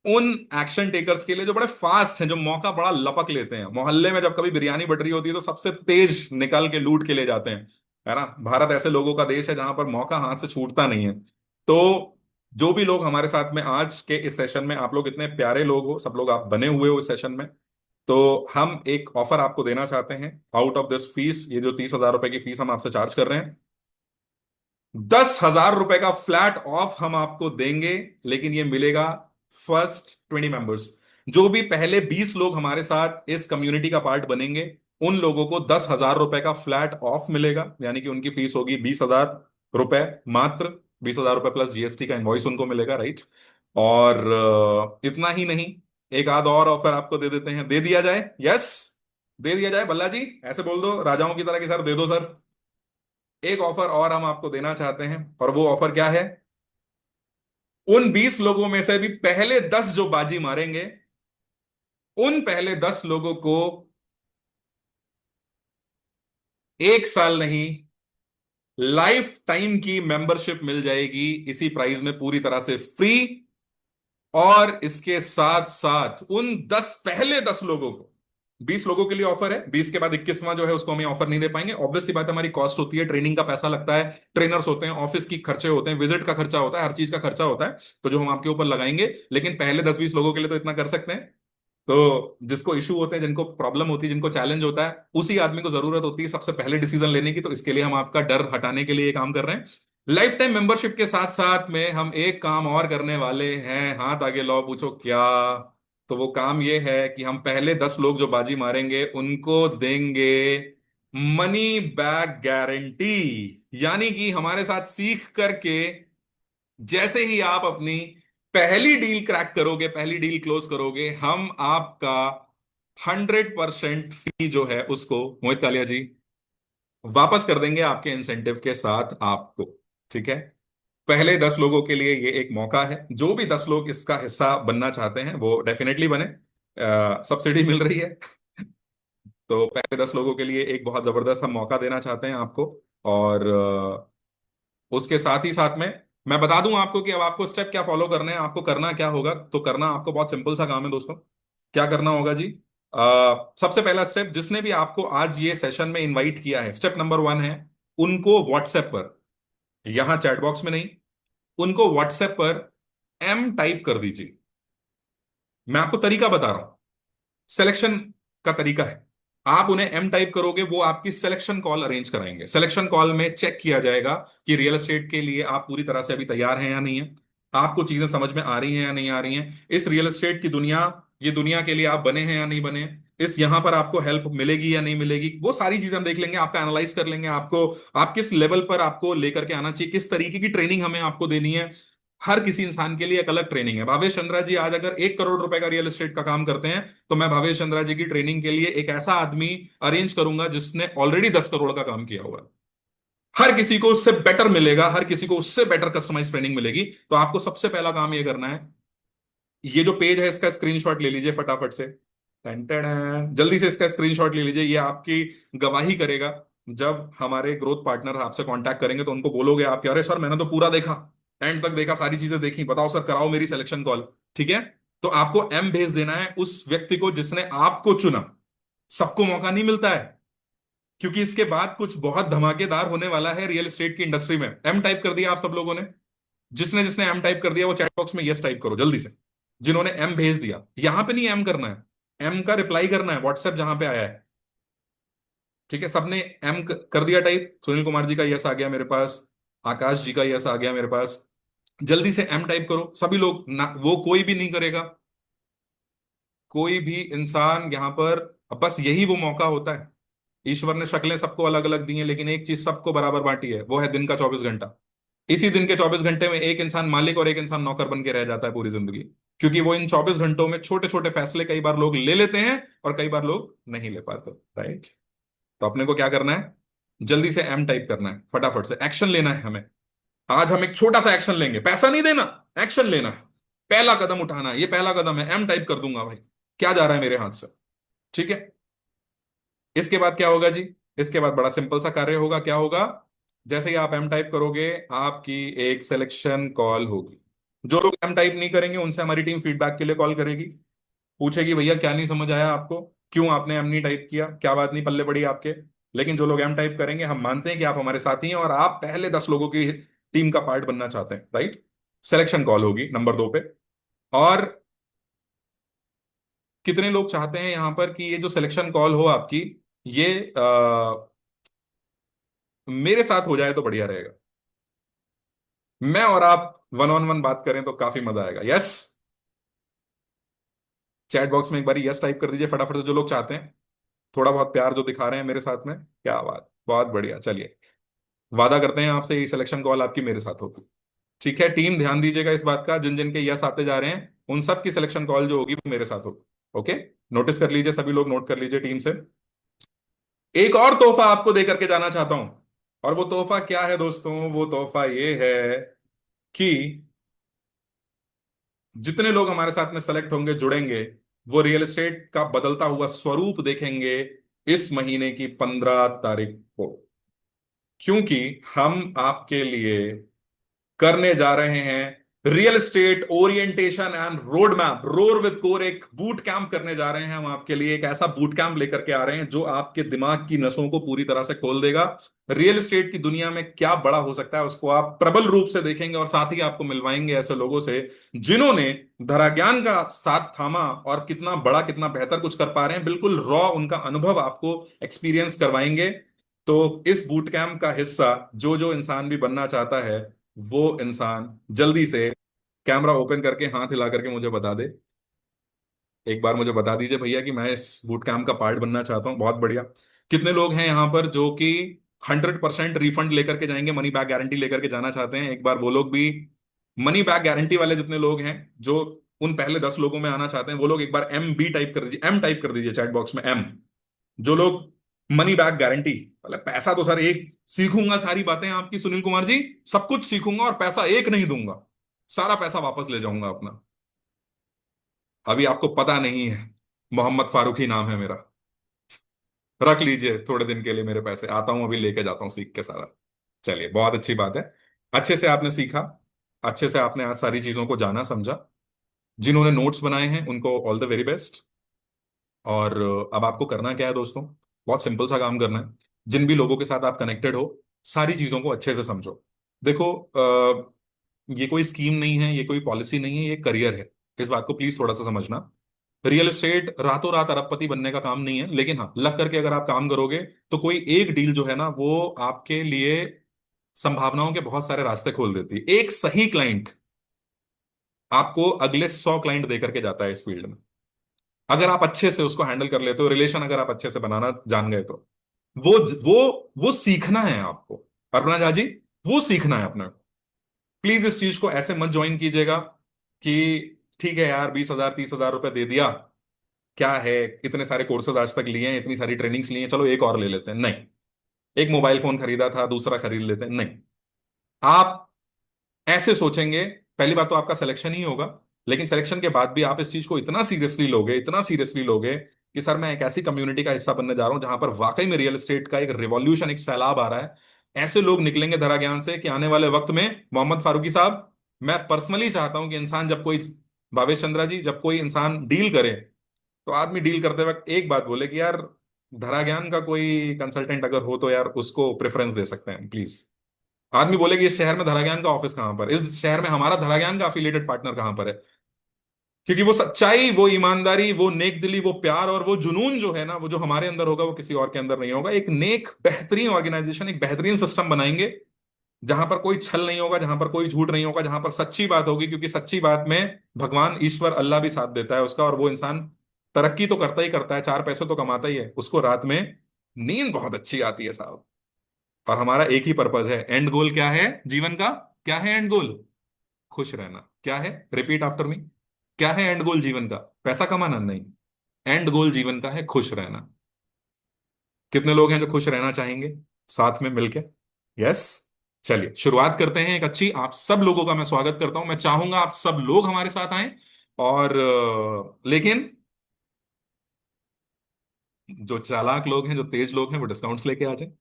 उन एक्शन टेकर्स के लिए जो बड़े फास्ट हैं, जो मौका बड़ा लपक लेते हैं। मोहल्ले में जब कभी बिरयानी बट रही होती है तो सबसे तेज निकल के लूट के ले जाते हैं, है ना। भारत ऐसे लोगों का देश है जहां पर मौका हाथ से छूटता नहीं है। तो जो भी लोग हमारे साथ में आज के इस सेशन में, आप लोग इतने प्यारे लोग हो, सब लोग आप बने हुए हो इस सेशन में, तो हम एक ऑफर आपको देना चाहते हैं। आउट ऑफ दिस फीस, ये जो 30,000 रुपए की फीस हम आपसे चार्ज कर रहे हैं, 10,000 रुपए का फ्लैट ऑफ हम आपको देंगे। लेकिन ये मिलेगा फर्स्ट 20 मेंबर्स। जो भी पहले 20 लोग हमारे साथ इस कम्युनिटी का पार्ट बनेंगे, उन लोगों को 10,000 रुपए का फ्लैट ऑफ मिलेगा। यानी कि उनकी फीस होगी 20,000 रुपए मात्र। 20,000 रुपए प्लस जीएसटी का इनवॉइस उनको मिलेगा। राइट। और इतना ही नहीं, एक आध और ऑफर आपको दे देते हैं। दे दिया जाए? यस, दे दिया जाए। बल्ला जी ऐसे बोल दो राजाओं की तरह कि सर दे दो सर। एक ऑफर और हम आपको देना चाहते हैं, और वो ऑफर क्या है? उन 20 लोगों में से भी पहले 10 जो बाजी मारेंगे, उन पहले 10 लोगों को 1 साल नहीं, लाइफ टाइम की मेंबरशिप मिल जाएगी इसी प्राइस में, पूरी तरह से फ्री। और इसके साथ साथ उन 10 पहले 10 लोगों को, 20 लोगों के लिए ऑफर है, 20 के बाद 21वां जो है उसको हम ऑफर नहीं दे पाएंगे। ऑब्वियस सी बात है, हमारी कॉस्ट होती है, ट्रेनिंग का पैसा लगता है, ट्रेनर्स होते हैं, ऑफिस की खर्चे होते हैं, विजिट का खर्चा होता है, हर चीज का खर्चा होता है, तो जो हम आपके ऊपर लगाएंगे। लेकिन पहले 10-20 लोगों के लिए तो इतना कर सकते हैं। तो जिसको इशू होते हैं, जिनको प्रॉब्लम होती है, जिनको चैलेंज होता है, उसी आदमी को जरूरत होती है सबसे पहले डिसीजन लेने की। तो इसके लिए हम आपका डर हटाने के लिए ये काम कर रहे हैं। लाइफ टाइम मेंबरशिप के साथ साथ में हम एक काम और करने वाले हैं। हाथ आगे लो, पूछो क्या? तो वो काम ये है कि हम पहले 10 लोग जो बाजी मारेंगे उनको देंगे मनी बैक गारंटी। यानी कि हमारे साथ सीख करके जैसे ही आप अपनी पहली डील क्रैक करोगे, पहली डील क्लोज करोगे, हम आपका 100% फी जो है उसको, मोहित कालिया जी, वापस कर देंगे आपके इंसेंटिव के साथ आपको। ठीक है। पहले 10 लोगों के लिए ये एक मौका है। जो भी 10 लोग इसका हिस्सा बनना चाहते हैं वो डेफिनेटली बने, सब्सिडी मिल रही है। तो पहले 10 लोगों के लिए एक बहुत जबरदस्त हम मौका देना चाहते हैं आपको। और उसके साथ ही साथ में मैं बता दूं आपको कि अब आपको स्टेप क्या फॉलो करने हैं, आपको करना क्या होगा। तो करना आपको बहुत सिंपल सा काम है दोस्तों। क्या करना होगा जी? सबसे पहला स्टेप, जिसने भी आपको आज ये सेशन में इनवाइट किया है, स्टेप नंबर 1 है, उनको व्हाट्सएप पर, यहां चैट बॉक्स में नहीं, उनको व्हाट्सएप पर एम टाइप कर दीजिए। मैं आपको तरीका बता रहा हूं, सिलेक्शन का तरीका है। आप उन्हें एम टाइप करोगे, वो आपकी सिलेक्शन कॉल अरेंज कराएंगे। सिलेक्शन कॉल में चेक किया जाएगा कि रियल एस्टेट के लिए आप पूरी तरह से अभी तैयार हैं या नहीं है, आपको चीजें समझ में आ रही हैं या नहीं आ रही हैं, इस रियल एस्टेट की दुनिया, ये दुनिया के लिए आप बने हैं या नहीं बने हैं, इस यहां पर आपको हेल्प मिलेगी या नहीं मिलेगी। वो सारी चीजें हम देख लेंगे, आपका एनालाइज कर लेंगे, आपको आप किस लेवल पर आपको लेकर के आना चाहिए, किस तरीके की ट्रेनिंग हमें आपको देनी है। हर किसी इंसान के लिए एक अलग ट्रेनिंग है। भावेश चंद्रा जी आज अगर 1 करोड़ रुपए का रियल एस्टेट का काम करते हैं, तो मैं भावेश चंद्रा जी की ट्रेनिंग के लिए एक ऐसा आदमी अरेंज करूंगा जिसने ऑलरेडी 10 करोड़ का काम किया हुआ है। हर किसी को उससे बेटर मिलेगा, हर किसी को उससे बेटर कस्टमाइज ट्रेनिंग मिलेगी। तो आपको सबसे पहला काम ये करना है, ये जो पेज है इसका स्क्रीनशॉट ले लीजिए फटाफट से। जल्दी से इसका स्क्रीनशॉट ले लीजिए। ये आपकी गवाही करेगा। जब हमारे ग्रोथ पार्टनर आपसे कांटेक्ट करेंगे तो उनको बोलोगे आप कि अरे सर मैंने तो पूरा देखा, एंड तक देखा, सारी चीजें देखी, बताओ सर कराओ मेरी सिलेक्शन कॉल। ठीक है। तो आपको एम भेज देना है उस व्यक्ति को जिसने आपको चुना। सबको मौका नहीं मिलता है, क्योंकि इसके बाद कुछ बहुत धमाकेदार होने वाला है रियल एस्टेट की इंडस्ट्री में। एम टाइप कर दिया आप सब लोगों ने? जिसने जिसने एम टाइप कर दिया वो चैट बॉक्स में यस टाइप करो जल्दी से। जिन्होंने एम भेज दिया, यहां पे नहीं एम करना है, एम का रिप्लाई करना है व्हाट्सएप जहां पे आया है। ठीक है, सबने एम कर दिया टाइप? सुनील कुमार जी का यस आ गया मेरे पास, आकाश जी का यस आ गया मेरे पास। जल्दी से एम टाइप करो सभी लोग ना, वो कोई भी नहीं करेगा, कोई भी इंसान यहां पर। बस यही वो मौका होता है। ईश्वर ने शक्लें सबको अलग अलग दी हैं, लेकिन एक चीज सबको बराबर बांटी है, वो है दिन का 24 घंटा। इसी दिन के 24 घंटे में एक इंसान मालिक और एक इंसान नौकर बन के रह जाता है पूरी जिंदगी। क्योंकि वो इन 24 घंटों में छोटे छोटे फैसले कई बार लोग ले लेते हैं और कई बार लोग नहीं ले पाते। राइट। तो अपने को क्या करना है, जल्दी से एम टाइप करना है, फटाफट से एक्शन लेना है हमें। आज हम एक छोटा सा एक्शन लेंगे, पैसा नहीं देना, एक्शन लेना है, पहला कदम उठाना है। ये पहला कदम है, एम टाइप कर दूंगा भाई, क्या जा रहा है मेरे हाथ से। ठीक है। इसके बाद क्या होगा जी? इसके बाद बड़ा सिंपल सा कार्य होगा। क्या होगा? जैसे ही आप एम टाइप करोगे, आपकी एक सिलेक्शन कॉल होगी। जो लोग एम टाइप नहीं करेंगे उनसे हमारी टीम फीडबैक के लिए कॉल करेगी, पूछेगी भैया क्या नहीं समझ आया आपको, क्यों आपने एम नहीं टाइप किया, क्या बात नहीं पल्ले पड़ी आपके। लेकिन जो लोग एम टाइप करेंगे, हम मानते हैं कि आप हमारे साथी हैं और आप पहले 10 लोगों की टीम का पार्ट बनना चाहते हैं। राइट। सिलेक्शन कॉल होगी नंबर 2 पे। और कितने लोग चाहते हैं यहां पर कि ये जो सिलेक्शन कॉल हो आपकी, ये मेरे साथ हो जाए तो बढ़िया रहेगा। मैं और आप वन ऑन वन बात करें तो काफी मजा आएगा। यस, चैट बॉक्स में एक बार यस टाइप कर दीजिए फटाफट से जो लोग चाहते हैं। थोड़ा बहुत प्यार जो दिखा रहे हैं मेरे साथ में, क्या बात, बहुत बढ़िया। चलिए, वादा करते हैं आपसे ये सिलेक्शन कॉल आपकी मेरे साथ होगी। ठीक है टीम, ध्यान दीजिएगा इस बात का, जिन जिन के यस आते जा रहे हैं उन सब की सिलेक्शन कॉल जो होगी वो मेरे साथ होगी। ओके, नोटिस कर लीजिए, सभी लोग नोट कर लीजिए टीम से। एक और तोहफा आपको दे करके जाना चाहता हूं। और वो तोहफा क्या है दोस्तों? वो तोहफा ये है कि जितने लोग हमारे साथ में सेलेक्ट होंगे, जुड़ेंगे, वो रियल एस्टेट का बदलता हुआ स्वरूप देखेंगे इस महीने की 15 तारीख को। क्योंकि हम आपके लिए करने जा रहे हैं real estate orientation and road map, roar with core, एक बूट कैंप करने जा रहे हैं हम आपके लिए। एक ऐसा बूट कैंप लेकर के आ रहे हैं जो आपके दिमाग की नसों को पूरी तरह से खोल देगा। रियल एस्टेट की दुनिया में क्या बड़ा हो सकता है उसको आप प्रबल रूप से देखेंगे, और साथ ही आपको मिलवाएंगे ऐसे लोगों से जिन्होंने धराज्ञान का साथ थामा और कितना बड़ा, कितना बेहतर कुछ कर पा रहे हैं। बिल्कुल रॉ उनका अनुभव आपको एक्सपीरियंस करवाएंगे। तो इस बूट कैंप का हिस्सा जो जो इंसान भी बनना चाहता है, वो इंसान जल्दी से कैमरा ओपन करके हाथ हिला करके मुझे बता दे एक बार मुझे बता दीजिए भैया कि मैं इस बूट कैंप का पार्ट बनना चाहता हूँ। बहुत बढ़िया। कितने लोग हैं यहाँ पर जो कि 100% रिफंड लेकर के जाएंगे, मनी बैक गारंटी लेकर के जाना चाहते हैं? एक बार वो लोग भी, मनी बैक गारंटी वाले जितने लोग हैं जो उन पहले 10 लोगों में आना चाहते हैं, वो लोग एक बार MB टाइप कर दीजिए, M टाइप कर दीजिए चैट बॉक्स में, M। जो लोग मनी बैक गारंटी, मतलब पैसा तो सर एक सीखूंगा, सारी बातें आपकी सुनील कुमार जी, सब कुछ सीखूंगा और पैसा एक नहीं दूंगा, सारा पैसा वापस ले जाऊंगा अपना। अभी आपको पता नहीं है, मोहम्मद फारूकी नाम है मेरा। रख लीजिए थोड़े दिन के लिए मेरे पैसे, आता हूं अभी लेके जाता हूं सीख के सारा। चलिए, बहुत अच्छी बात है। अच्छे से आपने सीखा, अच्छे से आपने आज सारी चीजों को जाना समझा। जिन्होंने नोट्स बनाए हैं उनको ऑल द वेरी बेस्ट। और अब आपको करना क्या है दोस्तों? बहुत सिंपल सा काम करना है। जिन भी लोगों के साथ आप कनेक्टेड हो, सारी चीजों को अच्छे से समझो। देखो, ये कोई स्कीम नहीं है, ये कोई पॉलिसी नहीं है, ये करियर है। इस बात को प्लीज थोड़ा सा समझना। रियल एस्टेट रातों रात अरबपति बनने का काम नहीं है, लेकिन हाँ, लग करके अगर आप काम करोगे तो कोई एक डील जो है ना, वो आपके लिए संभावनाओं के बहुत सारे रास्ते खोल देती है। एक सही क्लाइंट आपको अगले 100 क्लाइंट दे करके जाता है इस फील्ड में, अगर आप अच्छे से उसको हैंडल कर लेते हो, रिलेशन अगर आप अच्छे से बनाना जान गए तो। वो वो वो सीखना है आपको, अर्पणा झा जी, वो सीखना है अपने। प्लीज इस चीज को ऐसे मत ज्वाइन कीजिएगा कि ठीक है यार, 20,000 30,000 रुपए दे दिया, क्या है, इतने सारे कोर्सेज आज तक लिए हैं, इतनी सारी ट्रेनिंग्स लिए हैं, चलो एक और ले लेते हैं। नहीं, एक मोबाइल फोन खरीदा था, दूसरा खरीद लेते हैं, नहीं। आप ऐसे सोचेंगे, पहली बात तो आपका सिलेक्शन ही होगा, लेकिन सिलेक्शन के बाद भी आप इस चीज को इतना सीरियसली लोगे, इतना सीरियसली लोगे कि सर मैं एक ऐसी कम्युनिटी का हिस्सा बनने जा रहा हूं जहां पर वाकई में रियल एस्टेट का एक रिवॉल्यूशन, एक सैलाब आ रहा है। ऐसे लोग निकलेंगे धरा ज्ञान से कि आने वाले वक्त में, मोहम्मद फारूकी साहब, मैं पर्सनली चाहता हूं कि इंसान जब कोई, भावेश चंद्रा जी, जब कोई इंसान डील करे तो आदमी डील करते वक्त एक बात बोले कि यार, धरा ज्ञान का कोई कंसल्टेंट अगर हो तो यार उसको प्रेफरेंस दे सकते हैं प्लीज। आदमी बोले कि इस शहर में धराज्ञान का ऑफिस कहां पर है? इस शहर में हमारा धराज्ञान का अफिलिएटेड पार्टनर कहां पर है? क्योंकि वो सच्चाई, वो ईमानदारी, वो नेक दिली, वो प्यार और वो जुनून जो है ना, वो जो हमारे अंदर होगा वो किसी और के अंदर नहीं होगा। एक नेक बेहतरीन ऑर्गेनाइजेशन, एक बेहतरीन सिस्टम बनाएंगे जहां पर कोई छल नहीं होगा, जहां पर कोई झूठ नहीं होगा, जहां पर सच्ची बात होगी, क्योंकि सच्ची बात में भगवान ईश्वर अल्लाह भी साथ देता है उसका। और वो इंसान तरक्की तो करता ही करता है, चार पैसे तो कमाता ही है, उसको रात में नींद बहुत अच्छी आती है साहब। और हमारा एक ही पर्पज है, एंड गोल क्या है जीवन का? क्या है एंड गोल? खुश रहना। क्या है? Repeat after me. क्या है एंड गोल जीवन का? पैसा कमाना नहीं। एंड गोल जीवन का है खुश रहना। कितने लोग हैं जो खुश रहना चाहेंगे साथ में मिलके? यस। चलिए शुरुआत करते हैं एक अच्छी। आप सब लोगों का मैं स्वागत करता हूं, मैं चाहूंगा आप सब लोग हमारे साथ आए। और लेकिन जो चालाक लोग हैं, जो तेज लोग हैं, वो डिस्काउंट्स लेके आ जाए।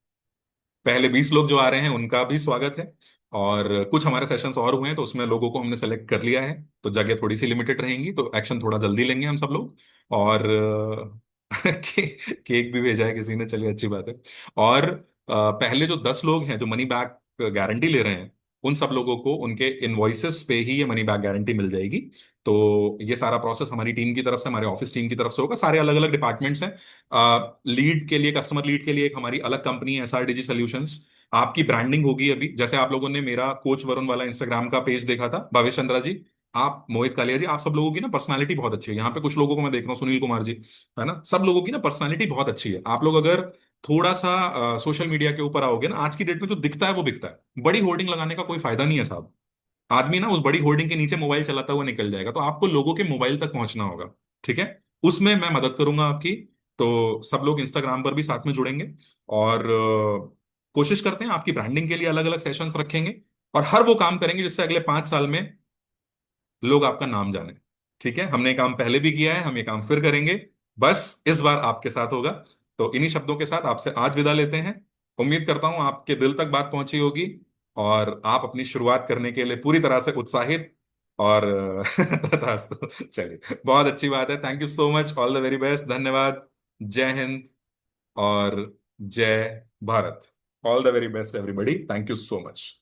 पहले 20 लोग जो आ रहे हैं उनका भी स्वागत है। और कुछ हमारे सेशंस और हुए हैं तो उसमें लोगों को हमने सेलेक्ट कर लिया है, तो जगह थोड़ी सी लिमिटेड रहेंगी, तो एक्शन थोड़ा जल्दी लेंगे हम सब लोग। और केक भी भेजा है किसी ने, चलिए अच्छी बात है। और पहले जो 10 लोग हैं जो मनी बैक गारंटी ले रहे हैं, उन सब लोगों को उनके इनवॉइसेस पे ही ये मनी बैक गारंटी मिल जाएगी। तो ये सारा प्रोसेस हमारी टीम की तरफ से, हमारे ऑफिस टीम की तरफ से होगा। सारे अलग अलग डिपार्टमेंट्स हैं। लीड के लिए, कस्टमर लीड के लिए एक हमारी अलग कंपनी है, SRDG सॉल्यूशंस। आपकी ब्रांडिंग होगी अभी, जैसे आप लोगों ने मेरा कोच वरुण वाला इंस्टाग्राम का पेज देखा था, भावेश चंद्रा जी, आप, मोहित कालिया जी, आप सब लोगों की ना पर्सनालिटी बहुत अच्छी है। यहाँ पे कुछ लोगों को मैं देख रहा हूँ, सुनील कुमार जी, है ना, सब लोगों की ना पर्सनालिटी बहुत अच्छी है। आप लोग अगर थोड़ा सा सोशल मीडिया के ऊपर आओगे ना, आज की डेट में जो दिखता है वो बिकता है। बड़ी होर्डिंग लगाने का कोई फायदा नहीं है साहब। आदमी ना उस बड़ी होर्डिंग के नीचे मोबाइल चलाता हुआ निकल जाएगा, तो आपको लोगों के मोबाइल तक पहुंचना होगा। ठीक है, उसमें मैं मदद करूंगा आपकी। तो सब लोग इंस्टाग्राम पर भी साथ में जुड़ेंगे। और कोशिश करते हैं आपकी ब्रांडिंग के लिए अलग अलग सेशंस रखेंगे। और हर वो काम करेंगे जिससे अगले 5 साल में लोग आपका नाम जाने। ठीक है, हमने ये काम पहले भी किया है, हम ये काम फिर करेंगे, बस इस बार आपके साथ होगा। तो इन्हीं शब्दों के साथ आपसे आज विदा लेते हैं। उम्मीद करता हूं आपके दिल तक बात पहुंची होगी और आप अपनी शुरुआत करने के लिए पूरी तरह से उत्साहित और तथास्तु। चलिए, बहुत अच्छी बात है। Thank you so much, all the very best, धन्यवाद। जय हिंद और जय Bharat. All the very best everybody, thank you so much.